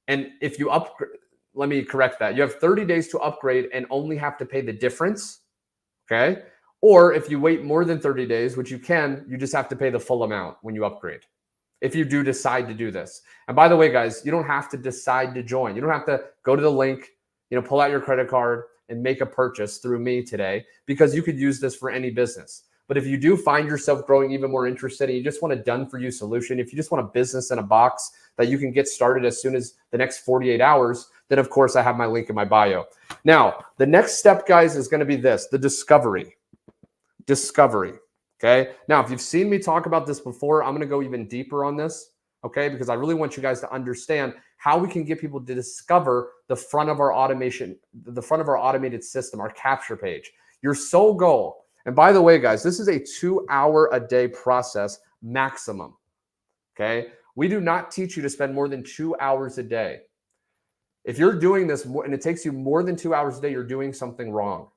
S1: And if you upgrade, let me correct that. You have 30 days to upgrade and only have to pay the difference. Okay. Or if you wait more than 30 days, which you can, you just have to pay the full amount when you upgrade. If you do decide to do this. And by the way, guys, you don't have to decide to join. You don't have to go to the link, pull out your credit card and make a purchase through me today, because you could use this for any business. But if you do find yourself growing even more interested and you just want a done-for-you solution, if you just want a business in a box that you can get started as soon as the next 48 hours, then of course I have my link in my bio. Now, the next step, guys, is going to be this, the discovery. Okay. Now, if you've seen me talk about this before, I'm going to go even deeper on this. Okay. Because I really want you guys to understand how we can get people to discover the front of our automation, the front of our automated system, our capture page. Your sole goal, And by the way, guys, this is a 2-hour-a-day process maximum, okay? We do not teach you to spend more than 2 hours a day. If you're doing this and it takes you more than 2 hours a day, you're doing something wrong,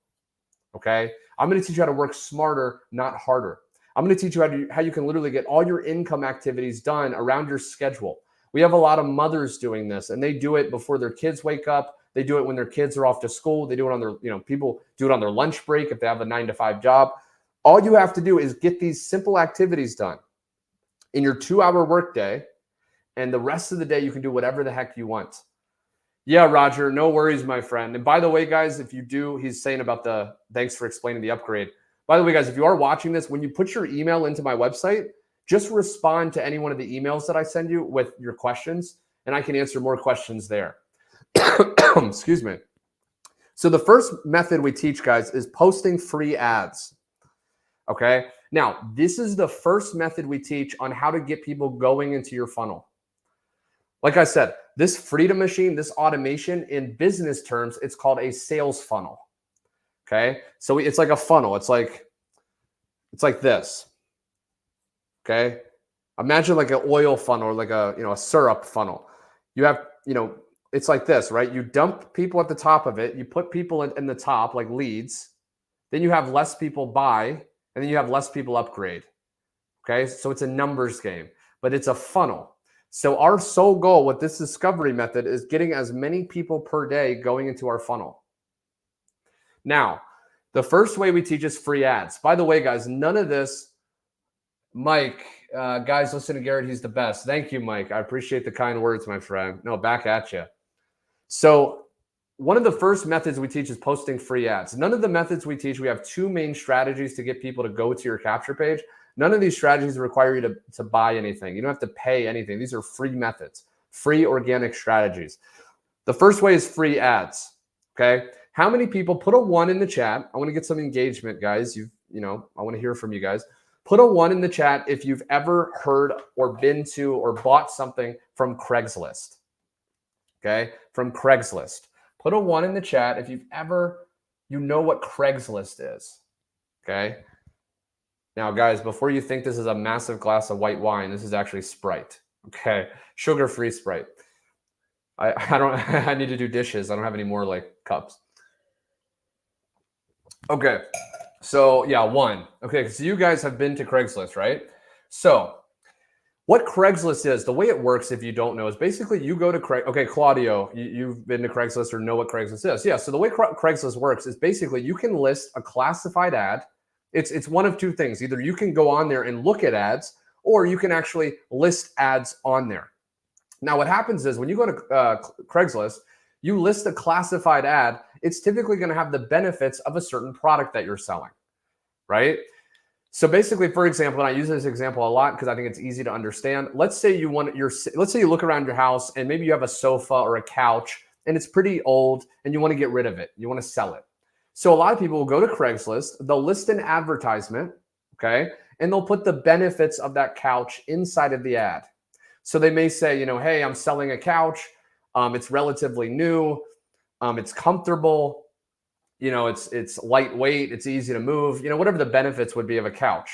S1: okay? I'm going to teach you how to work smarter, not harder. I'm going to teach you how you can literally get all your income activities done around your schedule. We have a lot of mothers doing this, and they do it before their kids wake up. They do it when their kids are off to school. They do it on their, people do it on their lunch break if they have a 9-to-5 job. All you have to do is get these simple activities done in your 2-hour workday, and the rest of the day you can do whatever the heck you want. Yeah, Roger, no worries, my friend. And by the way, guys, if you do, he's saying about thanks for explaining the upgrade. By the way, guys, if you are watching this, when you put your email into my website, just respond to any one of the emails that I send you with your questions, and I can answer more questions there. Excuse me. So the first method we teach, guys, is posting free ads. Okay. Now, this is the first method we teach on how to get people going into your funnel. Like I said, this freedom machine, this automation, in business terms, it's called a sales funnel. Okay. So it's like a funnel. It's like this. Okay. Imagine like an oil funnel or like a syrup funnel. You have, it's like this, right? You dump people at the top of it. You put people in the top, like leads. Then you have less people buy, and then you have less people upgrade. Okay. So it's a numbers game, but it's a funnel. So our sole goal with this discovery method is getting as many people per day going into our funnel. Now, the first way we teach is free ads. By the way, guys, none of this, Mike, guys, listen to Garrett. He's the best. Thank you, Mike. I appreciate the kind words, my friend. No, back at you. So one of the first methods we teach is posting free ads. None of the methods we teach, we have 2 main strategies to get people to go to your capture page. None of these strategies require you to buy anything. You don't have to pay anything. These are free methods, free organic strategies. The first way is free ads. Okay. How many people, put a 1 in the chat? I want to get some engagement, guys. I want to hear from you guys. Put a 1 in the chat if you've ever heard or been to or bought something from Craigslist. Okay. From Craigslist. Put a 1 in the chat if you've ever, what Craigslist is. Okay. Now, guys, before you think this is a massive glass of white wine, this is actually Sprite. Okay. Sugar-free Sprite. I need to do dishes. I don't have any more like cups. Okay. So yeah, 1. Okay. So you guys have been to Craigslist, right? So what Craigslist is, the way it works, if you don't know, is basically you go to Okay, Claudio, you've been to Craigslist or know what Craigslist is. Yeah. So the way Craigslist works is basically you can list a classified ad. It's one of 2 things. Either you can go on there and look at ads, or you can actually list ads on there. Now, what happens is when you go to Craigslist, you list a classified ad, it's typically going to have the benefits of a certain product that you're selling, right? So basically, for example, and I use this example a lot because I think it's easy to understand. Let's say you look around your house and maybe you have a sofa or a couch and it's pretty old and you want to get rid of it. You want to sell it. So a lot of people will go to Craigslist, they'll list an advertisement, okay, and they'll put the benefits of that couch inside of the ad. So they may say, hey, I'm selling a couch. It's relatively new. It's comfortable. It's lightweight. It's easy to move. Whatever the benefits would be of a couch.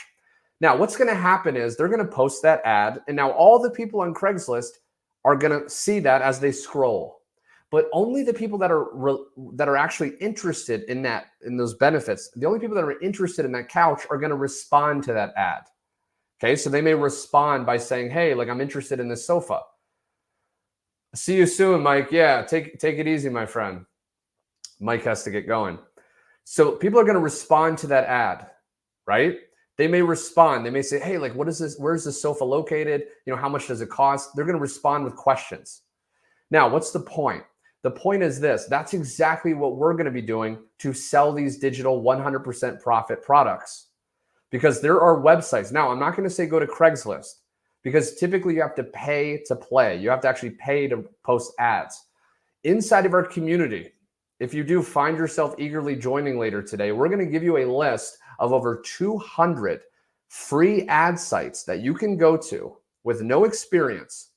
S1: Now, what's going to happen is they're going to post that ad, and now all the people on Craigslist are going to see that as they scroll. But only the people that are actually interested in those benefits, the only people that are interested in that couch are going to respond to that ad. Okay, so they may respond by saying, hey, like I'm interested in this sofa. See you soon, Mike. Yeah, take it easy, my friend. Mike has to get going. So people are going to respond to that ad, right? They may respond. They may say, hey, like, what is this? Where's this sofa located? How much does it cost? They're going to respond with questions. Now, what's the point? The point is this. That's exactly what we're going to be doing to sell these digital 100% profit products, because there are websites. Now, I'm not going to say go to Craigslist, because typically you have to pay to play. You have to actually pay to post ads. Inside of our community, if you do find yourself eagerly joining later today, we're going to give you a list of over 200 free ad sites that you can go to with no experience,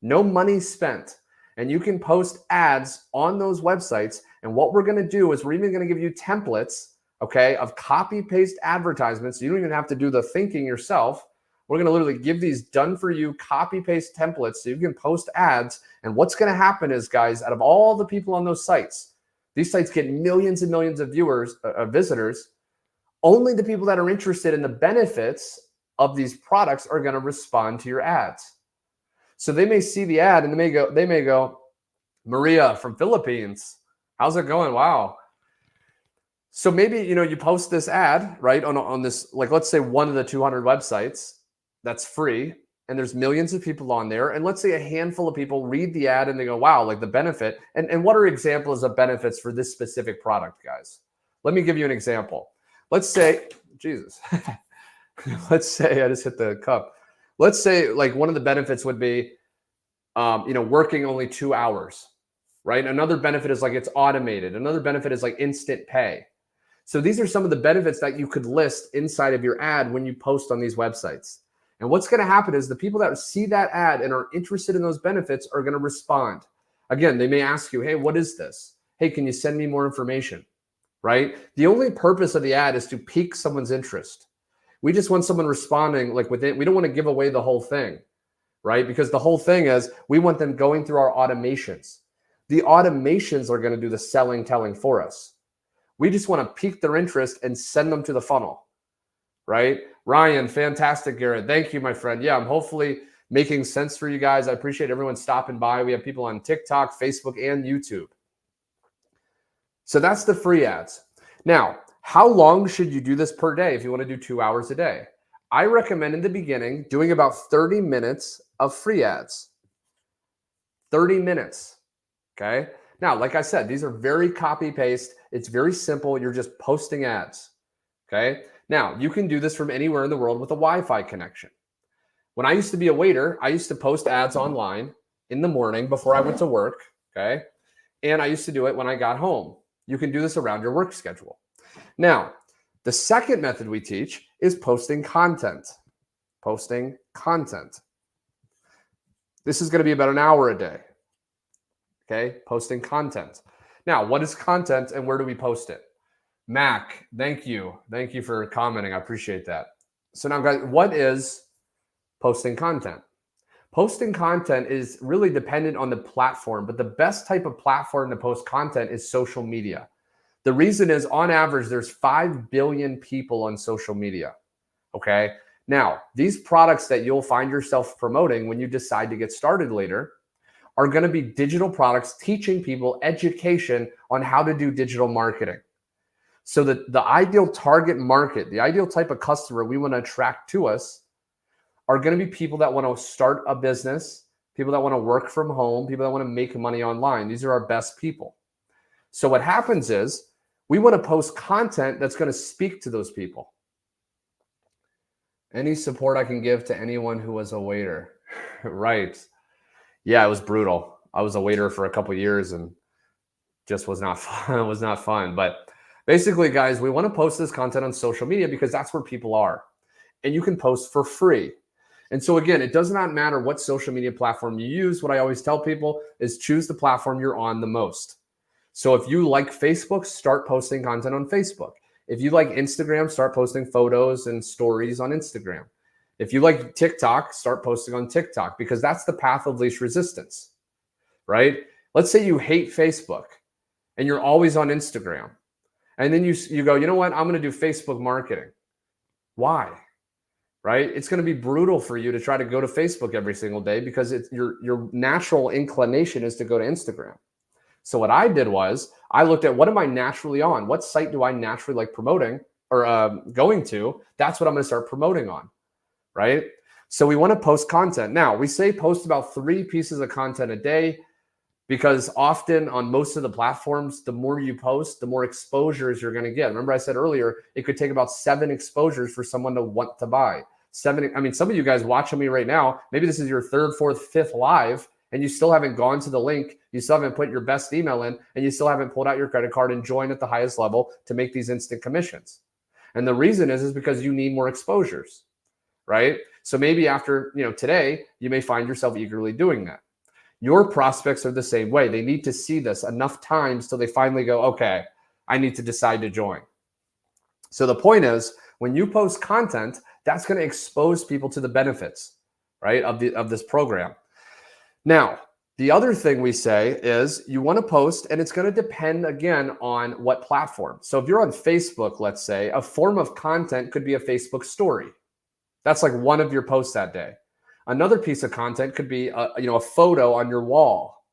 S1: no money spent, and you can post ads on those websites. And what we're going to do is we're even going to give you templates okay, of copy-paste advertisements. You don't even have to do the thinking yourself. We're going to literally give these done-for-you copy-paste templates so you can post ads. And what's going to happen is, guys, out of all the people on those sites, these sites get millions and millions of visitors. Only the people that are interested in the benefits of these products are going to respond to your ads. So they may see the ad and they may go, Maria from Philippines, how's it going? Wow. So maybe, you post this ad, right, on this, like, let's say one of the 200 websites that's free, and there's millions of people on there. And let's say a handful of people read the ad and they go, wow, like the benefit. And what are examples of benefits for this specific product, guys? Let me give you an example. Let's say, Jesus, let's say I just hit the cup. Let's say like one of the benefits would be, working only 2 hours, right? Another benefit is like it's automated. Another benefit is like instant pay. So these are some of the benefits that you could list inside of your ad when you post on these websites. And what's going to happen is the people that see that ad and are interested in those benefits are going to respond. Again, they may ask you, hey, what is this? Hey, can you send me more information? Right? The only purpose of the ad is to pique someone's interest. We just want someone responding like within. We don't want to give away the whole thing, right? Because the whole thing is we want them going through our automations. The automations are going to do the selling, telling for us. We just want to pique their interest and send them to the funnel, right? Ryan, fantastic, Garrett. Thank you, my friend. Yeah, I'm hopefully making sense for you guys. I appreciate everyone stopping by. We have people on TikTok, Facebook, and YouTube. So that's the free ads. Now, how long should you do this per day if you want to do 2 hours a day? I recommend in the beginning doing about 30 minutes of free ads. 30 minutes, okay? Now, like I said, these are very copy-paste. It's very simple. You're just posting ads, okay? Now, you can do this from anywhere in the world with a Wi-Fi connection. When I used to be a waiter, I used to post ads online in the morning before I went to work, okay? And I used to do it when I got home. You can do this around your work schedule. Now, the second method we teach is posting content. Posting content. This is going to be about an hour a day. Okay, posting content. Now, what is content and where do we post it? Mac, thank you. Thank you for commenting. I appreciate that. So now, guys, what is posting content? Posting content is really dependent on the platform, but the best type of platform to post content is social media. The reason is, on average, there's 5 billion people on social media, okay? Now, these products that you'll find yourself promoting when you decide to get started later are going to be digital products teaching people education on how to do digital marketing. So the ideal target market, the ideal type of customer we want to attract to us are going to be people that want to start a business, people that want to work from home, people that want to make money online. These are our best people. So what happens is we want to post content that's going to speak to those people. Any support I can give to anyone who was a waiter. Right. Yeah, it was brutal. I was a waiter for a couple of years and just was not fun. It was not fun. But basically, guys, we want to post this content on social media because that's where people are. And you can post for free. And so again, it does not matter what social media platform you use. What I always tell people is choose the platform you're on the most. So if you like Facebook, start posting content on Facebook. If you like Instagram, start posting photos and stories on Instagram. If you like TikTok, start posting on TikTok because that's the path of least resistance, right? Let's say you hate Facebook and you're always on Instagram. And then you go, you know what? I'm going to do Facebook marketing. Why? Right? It's going to be brutal for you to try to go to Facebook every single day because your natural inclination is to go to Instagram. So what I did was I looked at what am I naturally on? What site do I naturally like promoting or going to? That's what I'm going to start promoting on, right? So we want to post content. Now, we say post about 3 pieces of content a day because often on most of the platforms, the more you post, the more exposures you're going to get. Remember I said earlier, it could take about 7 exposures for someone to want to buy. 7, I mean, some of you guys watching me right now, maybe this is your 3rd, 4th, 5th live, and you still haven't gone to the link, you still haven't put your best email in, and you still haven't pulled out your credit card and joined at the highest level to make these instant commissions. And the reason is because you need more exposures, right? So maybe after, today, you may find yourself eagerly doing that. Your prospects are the same way. They need to see this enough times till they finally go, okay, I need to decide to join. So the point is, when you post content, that's going to expose people to the benefits, right, of this program. Now, the other thing we say is you want to post, and it's going to depend again on what platform. So if you're on Facebook, let's say, a form of content could be a Facebook story. That's like one of your posts that day. Another piece of content could be a photo on your wall.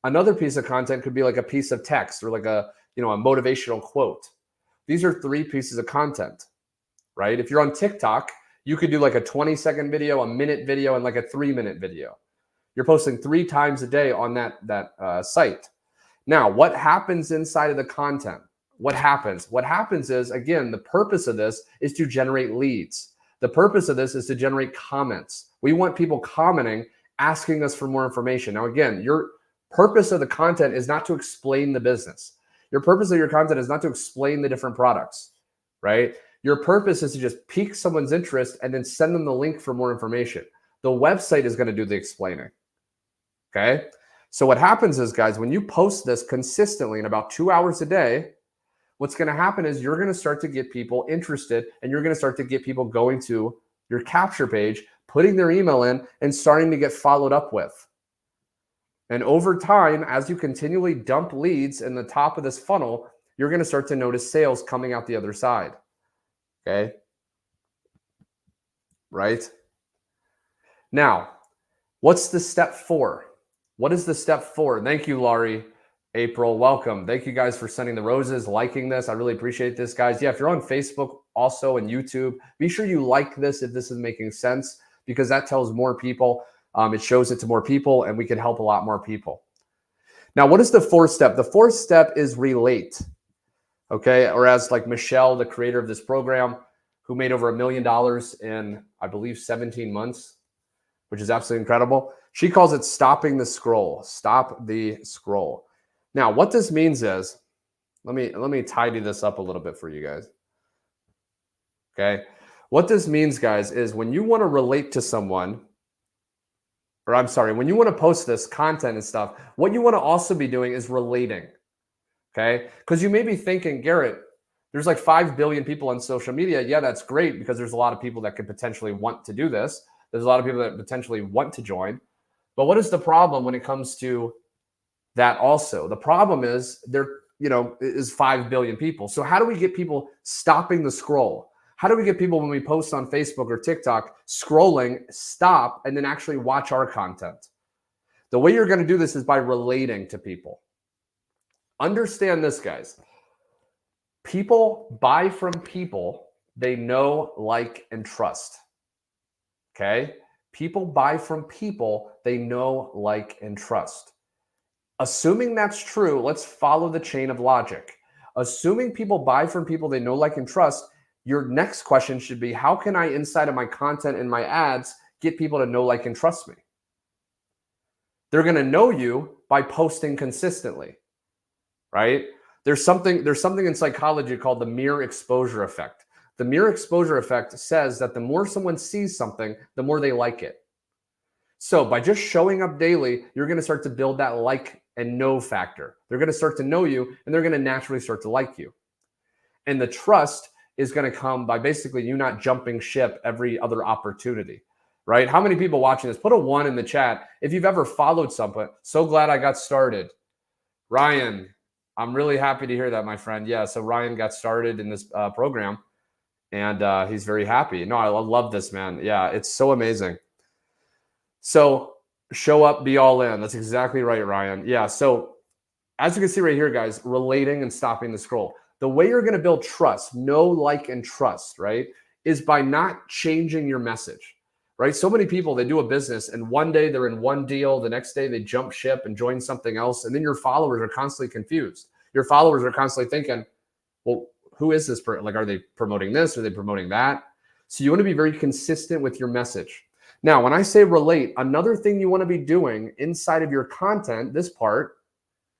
S1: Another piece of content could be like a piece of text or like a motivational quote. These are 3 pieces of content, right? If you're on TikTok, you could do like a 20-second video, a minute video, and like a 3-minute video. You're posting 3 times a day on that site. Now, what happens inside of the content? What happens? What happens is, again, the purpose of this is to generate leads. The purpose of this is to generate comments. We want people commenting, asking us for more information. Now, again, your purpose of the content is not to explain the business. Your purpose of your content is not to explain the different products, right? Your purpose is to just pique someone's interest and then send them the link for more information. The website is going to do the explaining, okay? So what happens is, guys, when you post this consistently in about 2 hours a day, what's going to happen is you're going to start to get people interested, and you're going to start to get people going to your capture page, putting their email in, and starting to get followed up with. And over time, as you continually dump leads in the top of this funnel, you're going to start to notice sales coming out the other side. Okay? Right? Now, what's the step 4? What is the step 4? Thank you, Laurie. April, welcome. Thank you guys for sending the roses, liking this. I really appreciate this, guys. Yeah, if you're on Facebook also and YouTube, be sure you like this if this is making sense, because that tells more people. It shows it to more people, and we can help a lot more people. Now, what is the 4th step? The 4th step is relate. Okay, or as like Michelle, the creator of this program, who made over $1 million in, I believe, 17 months, which is absolutely incredible. She calls it stopping the scroll. Stop the scroll. Now, what this means is, let me tidy this up a little bit for you guys. Okay, what this means, guys, is when you want to relate to someone, or I'm sorry, when you want to post this content and stuff, what you want to also be doing is relating. Okay, because you may be thinking, Garrett, there's like 5 billion people on social media. Yeah, that's great, because there's a lot of people that could potentially want to do this. There's a lot of people that potentially want to join. But what is the problem when it comes to that also? The problem is there, is 5 billion people. So how do we get people stopping the scroll? How do we get people, when we post on Facebook or TikTok, scrolling, stop, and then actually watch our content? The way you're going to do this is by relating to people. Understand this, guys. People buy from people they know, like, and trust. Okay? People buy from people they know, like, and trust. Assuming that's true, let's follow the chain of logic. Assuming people buy from people they know, like, and trust, your next question should be, how can I, inside of my content and my ads, get people to know, like, and trust me? They're going to know you by posting consistently, right? There's something in psychology called the mere exposure effect. The mere exposure effect says that the more someone sees something, the more they like it. So by just showing up daily, you're going to start to build that like and know factor. They're going to start to know you, and they're going to naturally start to like you. And the trust is going to come by basically you not jumping ship every other opportunity, right? How many people watching this? Put a 1 in the chat if you've ever followed someone. So glad I got started. Ryan, I'm really happy to hear that, my friend. Yeah, so Ryan got started in this program, and he's very happy. No, I love this, man. Yeah, it's so amazing. So show up, be all in. That's exactly right, Ryan. Yeah, so as you can see right here, guys, relating and stopping the scroll. The way you're going to build trust, know, like, and trust, right, is by not changing your message, right? So many people, they do a business, and one day they're in one deal, the next day they jump ship and join something else, and then your followers are constantly confused. Your followers are constantly thinking, well, who is this person? Like, are they promoting this? Are they promoting that? So you want to be very consistent with your message. Now, when I say relate, another thing you want to be doing inside of your content, this part,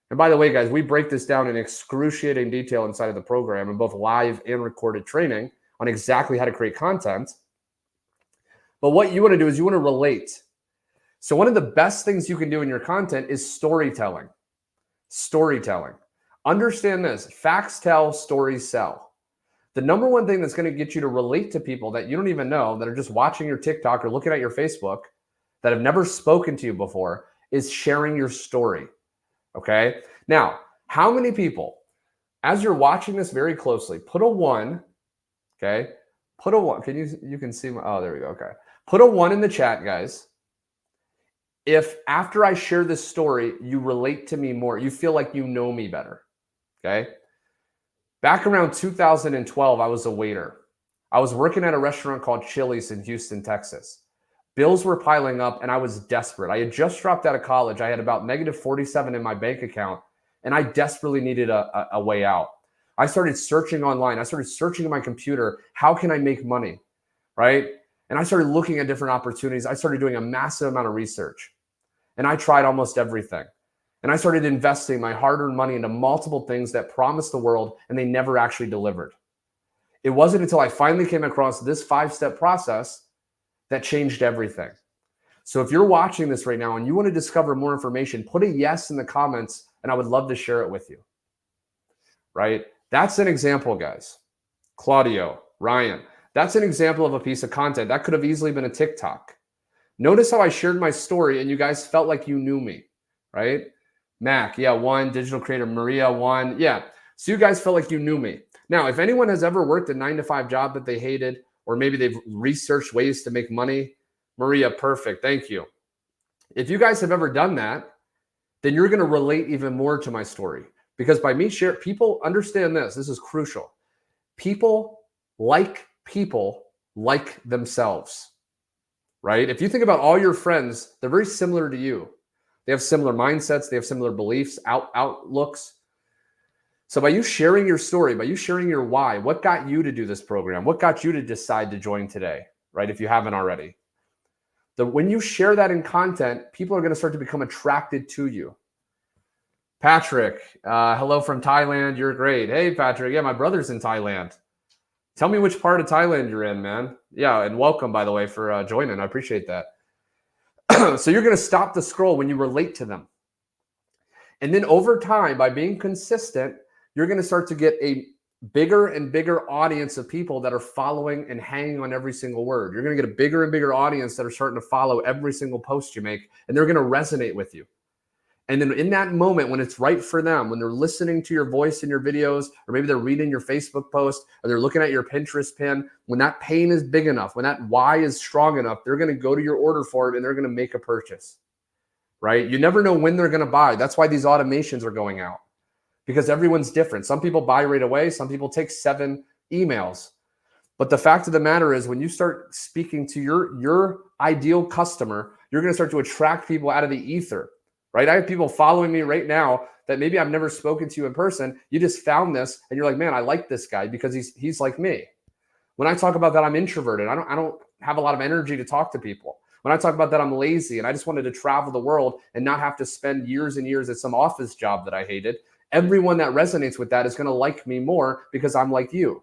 S1: and by the way, guys, we break this down in excruciating detail inside of the program in both live and recorded training on exactly how to create content. But what you want to do is you want to relate. So one of the best things you can do in your content is storytelling. Storytelling. Understand this. Facts tell, stories sell. The number one thing that's going to get you to relate to people that you don't even know, that are just watching your TikTok or looking at your Facebook, that have never spoken to you before, is sharing your story. Okay. Now, how many people, as you're watching this very closely, put a 1. Okay. Put a 1. You can see oh, there we go. Okay. Put a 1 in the chat, guys. If after I share this story, you relate to me more, you feel like you know me better. Okay. Back around 2012, I was a waiter. I was working at a restaurant called Chili's in Houston, Texas. Bills were piling up and I was desperate. I had just dropped out of college. I had about -47 in my bank account and I desperately needed a way out. I started searching online. I started searching on my computer. How can I make money? Right? And I started looking at different opportunities. I started doing a massive amount of research and I tried almost everything. And I started investing my hard-earned money into multiple things that promised the world, and they never actually delivered. It wasn't until I finally came across this 5-step process that changed everything. So if you're watching this right now and you want to discover more information, put a yes in the comments, and I would love to share it with you. Right? That's an example, guys. Claudio, Ryan, that's an example of a piece of content. That could have easily been a TikTok. Notice how I shared my story and you guys felt like you knew me, right? Mac, yeah, 1. Digital creator, Maria, 1. Yeah, so you guys felt like you knew me. Now, if anyone has ever worked a 9-to-5 job that they hated, or maybe they've researched ways to make money, Maria, perfect, thank you. If you guys have ever done that, then you're going to relate even more to my story. Because by me sharing, people understand this is crucial. People like themselves, right? If you think about all your friends, they're very similar to you. They have similar mindsets. They have similar beliefs, outlooks. So by you sharing your story, by you sharing your why, what got you to do this program? What got you to decide to join today, right? If you haven't already. When you share that in content, people are going to start to become attracted to you. Patrick, hello from Thailand. You're great. Hey, Patrick. Yeah, my brother's in Thailand. Tell me which part of Thailand you're in, man. Yeah, and welcome, by the way, for joining. I appreciate that. So you're going to stop the scroll when you relate to them. And then over time, by being consistent, you're going to start to get a bigger and bigger audience of people that are following and hanging on every single word. You're going to get a bigger and bigger audience that are starting to follow every single post you make, and they're going to resonate with you. And then in that moment, when it's right for them, when they're listening to your voice in your videos, or maybe they're reading your Facebook post, or they're looking at your Pinterest pin, when that pain is big enough, when that why is strong enough, they're going to go to your order for it and they're going to make a purchase, right? You never know when they're going to buy. That's why these automations are going out, because everyone's different. Some people buy right away. Some people take 7 emails. But the fact of the matter is, when you start speaking to your ideal customer, you're going to start to attract people out of the ether. Right? I have people following me right now that maybe I've never spoken to in person. You just found this and you're like, man, I like this guy because he's like me. When I talk about that, I'm introverted. I don't have a lot of energy to talk to people. When I talk about that, I'm lazy and I just wanted to travel the world and not have to spend years and years at some office job that I hated. Everyone that resonates with that is going to like me more because I'm like you.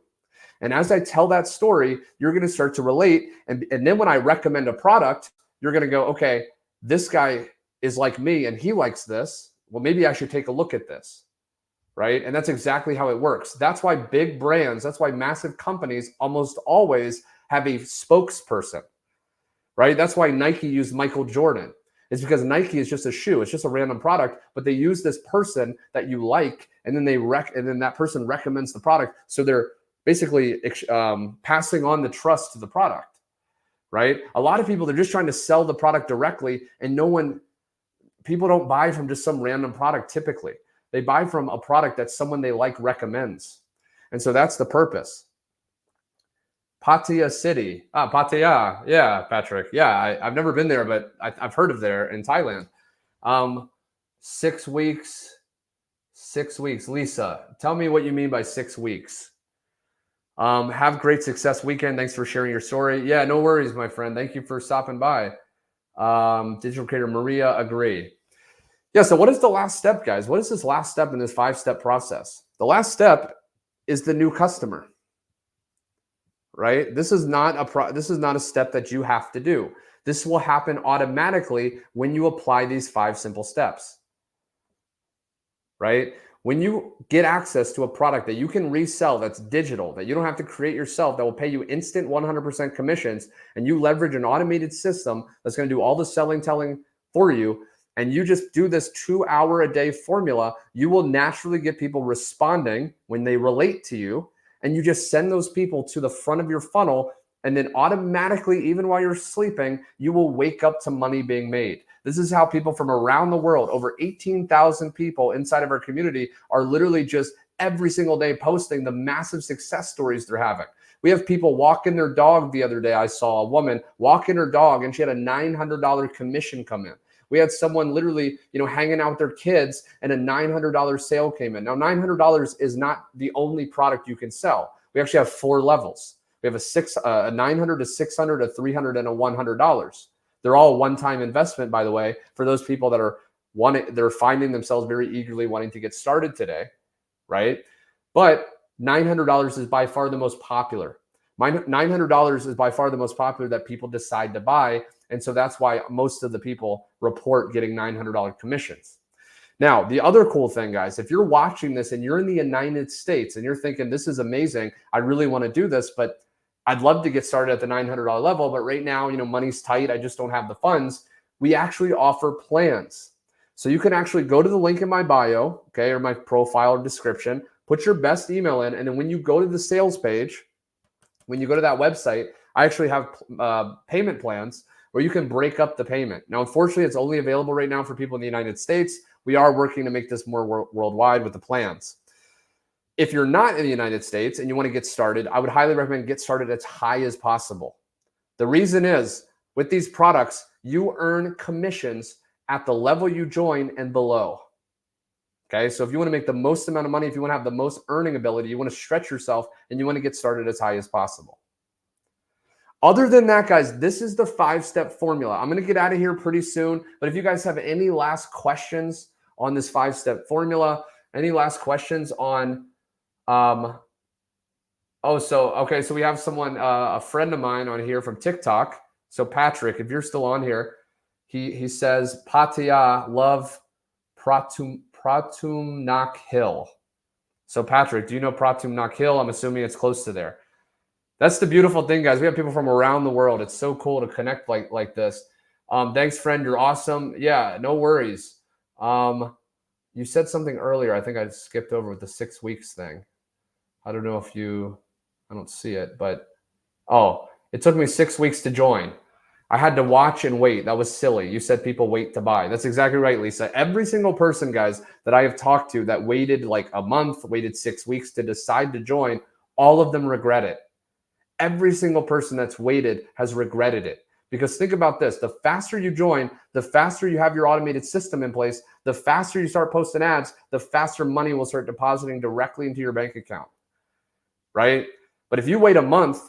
S1: And as I tell that story, you're going to start to relate. And then when I recommend a product, you're going to go, okay, this guy is like me and he likes this. Well, maybe I should take a look at this, right? And that's exactly how it works. That's why big brands, that's why massive companies almost always have a spokesperson, right? That's why Nike used Michael Jordan. It's because Nike is just a shoe. It's just a random product, but they use this person that you like, and then and then that person recommends the product. So they're basically passing on the trust to the product, right? A lot of people, they're just trying to sell the product directly, and people don't buy from just some random product typically. They buy from a product that someone they like recommends. And so that's the purpose. Pattaya City. Pattaya. Yeah, Patrick. Yeah, I've never been there, but I've heard of there in Thailand. 6 weeks. 6 weeks. Lisa, tell me what you mean by 6 weeks. Have great success weekend. Thanks for sharing your story. Yeah, no worries, my friend. Thank you for stopping by. Digital creator Maria, agree. Yeah, so what is the last step, guys? What is this last step in this 5-step process? The last step is the new customer, right? This is not a step that you have to do. This will happen automatically when you apply these 5 simple steps, right? When you get access to a product that you can resell, that's digital, that you don't have to create yourself, that will pay you instant 100% commissions, and you leverage an automated system that's going to do all the selling, telling for you, and you just do this 2-hour-a-day formula, you will naturally get people responding when they relate to you, and you just send those people to the front of your funnel, and then automatically, even while you're sleeping, you will wake up to money being made. This is how people from around the world, over 18,000 people inside of our community, are literally just every single day posting the massive success stories they're having. We have people walking their dog. The other day, I saw a woman walking her dog and she had a $900 commission come in. We had someone literally, hanging out with their kids and a $900 sale came in. Now, $900 is not the only product you can sell. We actually have 4 levels. We have a $900 to $600 to $300 and a $100. They're all one-time investment, by the way, for those people that are they're finding themselves very eagerly wanting to get started today, right? But $900 is by far the most popular. $900 is by far the most popular that people decide to buy. And so that's why most of the people report getting $900 commissions. Now, the other cool thing, guys, if you're watching this and you're in the United States and you're thinking, this is amazing, I really want to do this, but I'd love to get started at the $900 level, but right now, money's tight. I just don't have the funds. We actually offer plans. So you can actually go to the link in my bio, okay, or my profile or description, put your best email in, and then when you go to the sales page, when you go to that website, I actually have payment plans where you can break up the payment. Now, unfortunately, it's only available right now for people in the United States. We are working to make this more worldwide with the plans. If you're not in the United States and you want to get started, I would highly recommend get started as high as possible. The reason is, with these products, you earn commissions at the level you join and below. Okay, so if you want to make the most amount of money, if you want to have the most earning ability, you want to stretch yourself and you want to get started as high as possible. Other than that, guys, this is the 5-step formula. I'm going to get out of here pretty soon, but if you guys have any last questions on this 5-step formula, any last questions on so we have someone, a friend of mine on here from TikTok. So Patrick, if you're still on here, he says, Pattaya, love 𝐃𝐈𝐒𝐂𝐋𝐀𝐈𝐌𝐄𝐑. So Patrick, do you know 𝐃𝐈𝐒𝐂𝐋𝐀𝐈𝐌𝐄𝐑? I'm assuming it's close to there. That's the beautiful thing, guys. We have people from around the world. It's so cool to connect like this. Thanks, friend. You're awesome. Yeah, no worries. You said something earlier. I think I skipped over with the 6 weeks thing. I don't know if I don't see it, but it took me 6 weeks to join. I had to watch and wait. That was silly. You said people wait to buy. That's exactly right, Lisa. Every single person, guys, that I have talked to that waited like a month, waited 6 weeks to decide to join, all of them regret it. Every single person that's waited has regretted it. Because think about this, the faster you join, the faster you have your automated system in place, the faster you start posting ads, the faster money will start depositing directly into your bank account, right? But if you wait a month,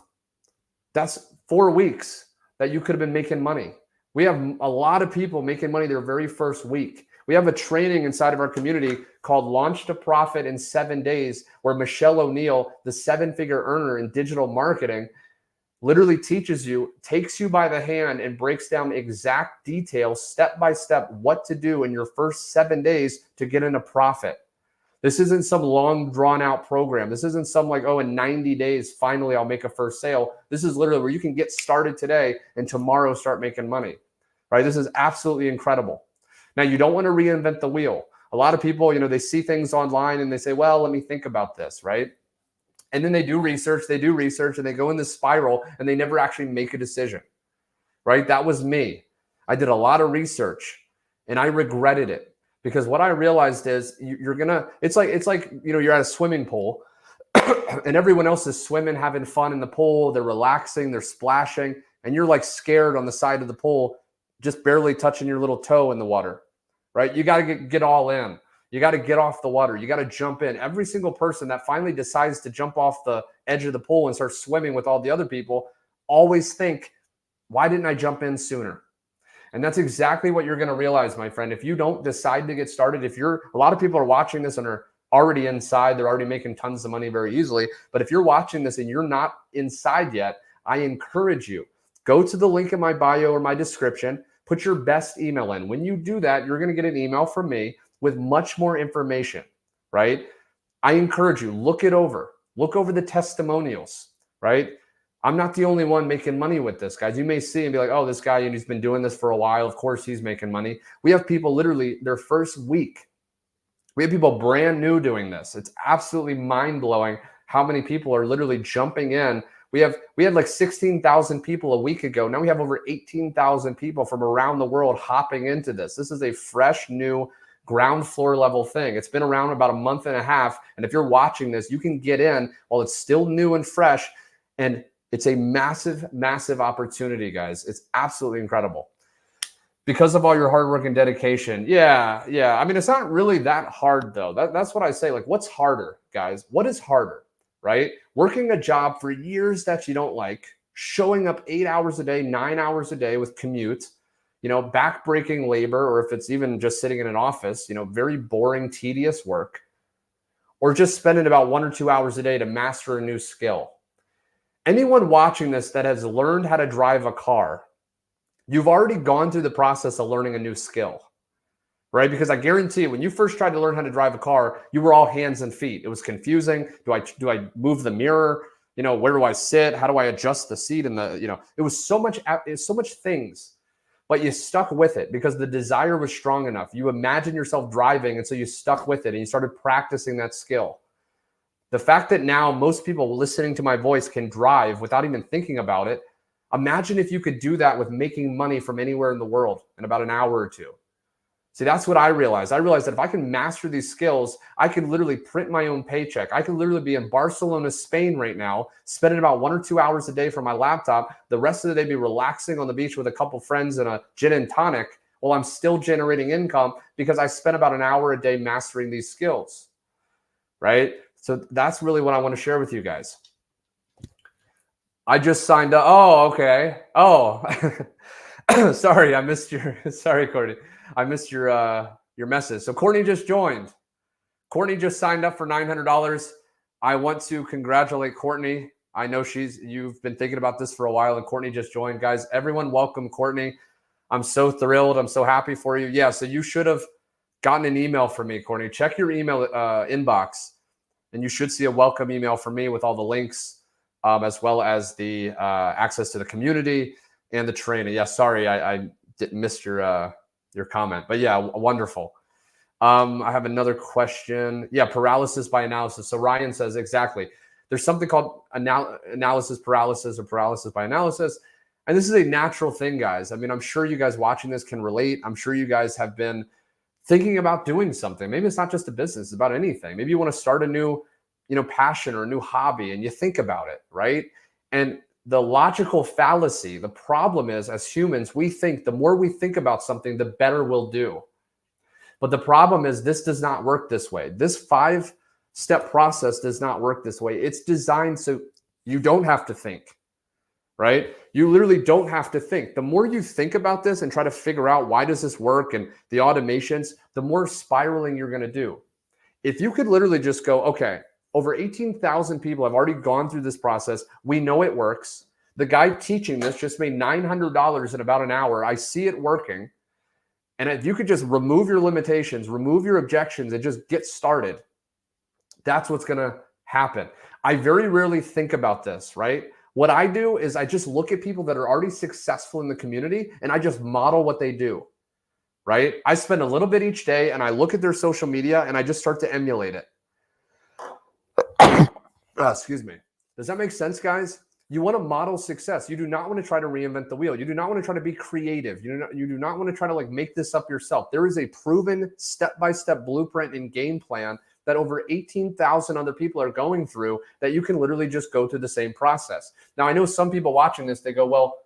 S1: that's 4 weeks that you could have been making money. We have a lot of people making money their very first week. We have a training inside of our community called Launch to Profit in 7 Days, where Michelle O'Neill, the 7-figure earner in digital marketing, literally teaches you, takes you by the hand and breaks down exact details, step by step, what to do in your first 7 days to get in a profit. This isn't some long drawn out program. This isn't some like, in 90 days, finally I'll make a first sale. This is literally where you can get started today and tomorrow start making money, right? This is absolutely incredible. Now, you don't want to reinvent the wheel. A lot of people, they see things online and they say, well, let me think about this, right? And then they do research, and they go in this spiral and they never actually make a decision, right? That was me. I did a lot of research and I regretted it because what I realized is it's like, you're at a swimming pool and everyone else is swimming, having fun in the pool. They're relaxing, they're splashing, and you're like scared on the side of the pool, just barely touching your little toe in the water, right? You got to get all in. You got to get off the water. You got to jump in. Every single person that finally decides to jump off the edge of the pool and start swimming with all the other people always think, why didn't I jump in sooner? And that's exactly what you're going to realize, my friend. If you don't decide to get started, a lot of people are watching this and are already inside, they're already making tons of money very easily. But if you're watching this and you're not inside yet, I encourage you, go to the link in my bio or my description, put your best email in. When you do that, you're going to get an email from me with much more information. right? I encourage you, look over the testimonials, right? I'm not the only one making money with this, guys. You may see and be like, oh, this guy, and he's been doing this for a while. Of course he's making money. We have people literally their first week. We have people brand new doing this. It's absolutely mind-blowing how many people are literally jumping in. We had like 16,000 people a week ago. Now we have over 18,000 people from around the world hopping into this. This is a fresh, new ground floor level thing. It's been around about a month and a half. And if you're watching this, you can get in while it's still new and fresh. And it's a massive, massive opportunity, guys. It's absolutely incredible. Because of all your hard work and dedication. Yeah. I mean, it's not really that hard, though. That's what I say. Like, what's harder, guys? What is harder, right? Working a job for years that you don't like, showing up 8 hours a day, 9 hours a day with commute, back-breaking labor, or if it's even just sitting in an office, very boring, tedious work, or just spending about 1 or 2 hours a day to master a new skill. Anyone watching this that has learned how to drive a car, you've already gone through the process of learning a new skill, right? Because I guarantee you, when you first tried to learn how to drive a car, you were all hands and feet. It was confusing. Do I move the mirror? Where do I sit? How do I adjust the seat? And it was so much things, but you stuck with it because the desire was strong enough. You imagined yourself driving, and so you stuck with it and you started practicing that skill. The fact that now most people listening to my voice can drive without even thinking about it. Imagine if you could do that with making money from anywhere in the world in about an hour or two. See, that's what I realized. I realized that if I can master these skills, I can literally print my own paycheck. I can literally be in Barcelona, Spain right now, spending about 1 or 2 hours a day for my laptop. The rest of the day be relaxing on the beach with a couple friends and a gin and tonic while I'm still generating income because I spent about an hour a day mastering these skills, right? So that's really what I want to share with you guys. I just signed up. Oh, okay. Oh, sorry. Sorry, Courtney. I missed your message. So Courtney just joined. Courtney just signed up for $900. I want to congratulate Courtney. I know you've been thinking about this for a while, and Courtney just joined. Guys, everyone welcome Courtney. I'm so thrilled. I'm so happy for you. Yeah, so you should have gotten an email from me, Courtney. Check your email inbox, and you should see a welcome email from me with all the links, as well as the access to the community and the training. Yeah, sorry, I missed your comment, but yeah, wonderful. I have another question. Yeah, paralysis by analysis. So Ryan says exactly. There's something called analysis paralysis or paralysis by analysis. And this is a natural thing, guys. I mean, I'm sure you guys watching this can relate. I'm sure you guys have been thinking about doing something. Maybe it's not just a business, it's about anything. Maybe you want to start a new, passion or a new hobby, and you think about it, right? And the logical fallacy, the problem is, as humans, we think the more we think about something, the better we'll do. But the problem is this does not work this way. This 5-step process does not work this way. It's designed so you don't have to think, right? You literally don't have to think. The more you think about this and try to figure out why does this work and the automations, the more spiraling you're going to do. If you could literally just go, okay, over 18,000 people have already gone through this process. We know it works. The guy teaching this just made $900 in about an hour. I see it working. And if you could just remove your limitations, remove your objections, and just get started, that's what's going to happen. I very rarely think about this, right? What I do is I just look at people that are already successful in the community and I just model what they do, right? I spend a little bit each day and I look at their social media and I just start to emulate it. Excuse me. Does that make sense, guys? You want to model success. You do not want to try to reinvent the wheel. You do not want to try to be creative. You do not want to try to make this up yourself. There is a proven step-by-step blueprint and game plan that over 18,000 other people are going through that you can literally just go through the same process. Now, I know some people watching this, they go, well,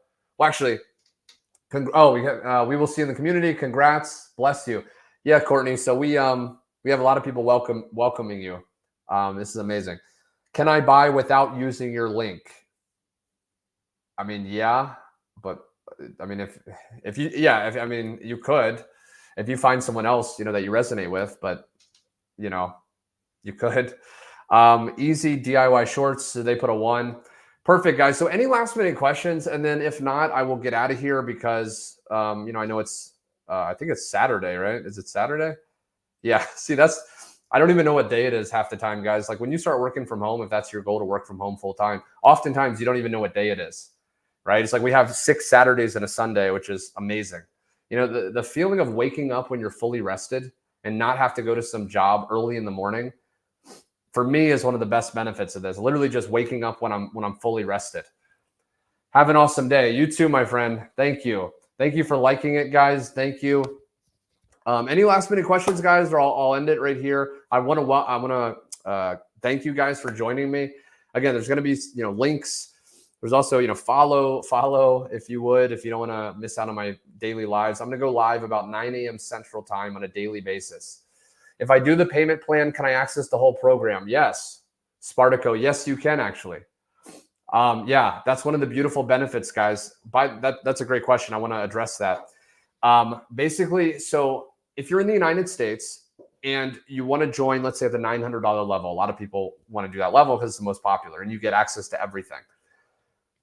S1: actually, we will see you in the community. Congrats. Bless you. Yeah, Courtney. So we have a lot of people welcoming you. This is amazing. Can I buy without using your link? I mean, yeah, but I mean, you could, if you find someone else, that you resonate with, but you could. Easy DIY shorts. So they put a 1. Perfect, guys. So any last minute questions? And then if not, I will get out of here because, I know it's, I think it's Saturday, right? Is it Saturday? Yeah. See, that's I don't even know what day it is half the time, guys. Like when you start working from home, if that's your goal to work from home full time, oftentimes you don't even know what day it is, right? It's like we have 6 Saturdays and a Sunday, which is amazing. You know, the feeling of waking up when you're fully rested and not have to go to some job early in the morning, for me, is one of the best benefits of this. Literally just waking up when I'm fully rested. Have an awesome day. You too, my friend. Thank you. Thank you for liking it, guys. Thank you. Any last minute questions, guys, or I'll end it right here. I want to thank you guys for joining me. Again, there's going to be links. There's also follow if you would, if you don't want to miss out on my daily lives. I'm going to go live about 9 a.m. Central Time on a daily basis. If I do the payment plan, can I access the whole program? Yes. Spartaco, yes, you can actually. Yeah, that's one of the beautiful benefits, guys. That's a great question. I want to address that. Basically, so if you're in the United States and you want to join, let's say at the $900 level, a lot of people want to do that level because it's the most popular and you get access to everything.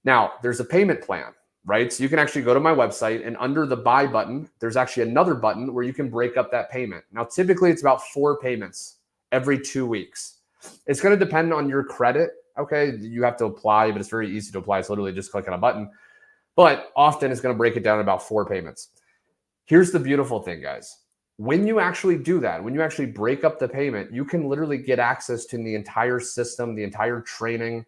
S1: Now, there's a payment plan, right? So you can actually go to my website and under the buy button, there's actually another button where you can break up that payment. Now, typically it's about 4 payments every 2 weeks. It's going to depend on your credit. Okay, you have to apply, but it's very easy to apply. It's literally just click on a button. But often it's going to break it down in about 4 payments. Here's the beautiful thing, guys. When you actually do that, when you actually break up the payment, you can literally get access to the entire system, the entire training,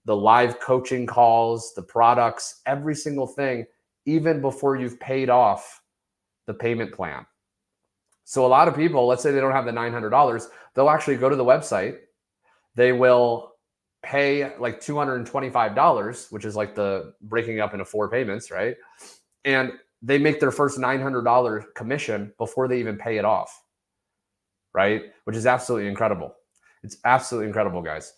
S1: the live coaching calls, the products, every single thing, even before you've paid off the payment plan. So a lot of people, let's say they don't have the $900, they'll actually go to the website. They will pay like $225, which is like the breaking up into 4 payments, right? And they make their first $900 commission before they even pay it off, right? Which is absolutely incredible. It's absolutely incredible, guys.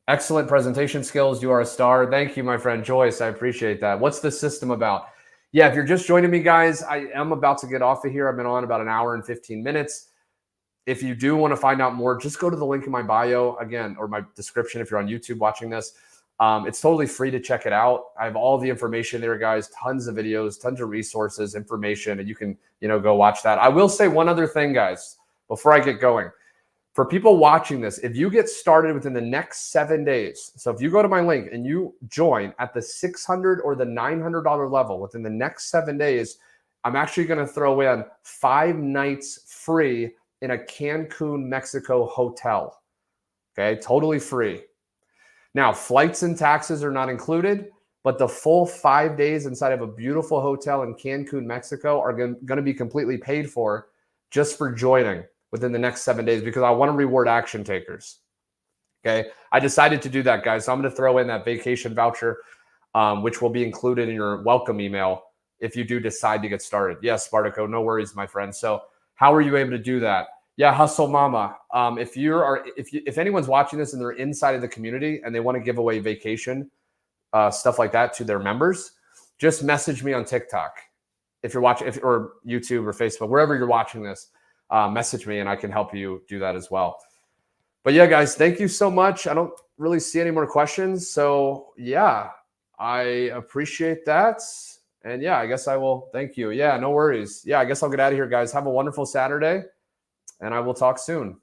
S1: Excellent presentation skills. You are a star. Thank you, my friend Joyce. I appreciate that. What's the system about? Yeah, if you're just joining me, guys, I am about to get off of here. I've been on about an hour and 15 minutes. If you do want to find out more, just go to the link in my bio again, or my description if you're on YouTube watching this. It's totally free to check it out. I have all the information there, guys, tons of videos, tons of resources, information, and you can, go watch that. I will say one other thing, guys, before I get going. For people watching this, if you get started within the next 7 days, so if you go to my link and you join at the $600 or the $900 level within the next 7 days, I'm actually going to throw in 5 nights free in a Cancun, Mexico hotel. Okay, totally free. Now, flights and taxes are not included, but the full 5 days inside of a beautiful hotel in Cancun, Mexico are going to be completely paid for just for joining within the next 7 days because I want to reward action takers. Okay, I decided to do that, guys. So I'm going to throw in that vacation voucher, which will be included in your welcome email if you do decide to get started. Yes, Spartaco, no worries, my friend. So how are you able to do that? Yeah, Hustle Mama. If anyone's watching this and they're inside of the community and they want to give away vacation stuff like that to their members, just message me on TikTok. If you're watching, or YouTube or Facebook, wherever you're watching this, message me and I can help you do that as well. But yeah, guys, thank you so much. I don't really see any more questions. So yeah, I appreciate that. And yeah, I guess I will. Thank you. Yeah, no worries. Yeah, I guess I'll get out of here, guys. Have a wonderful Saturday and I will talk soon.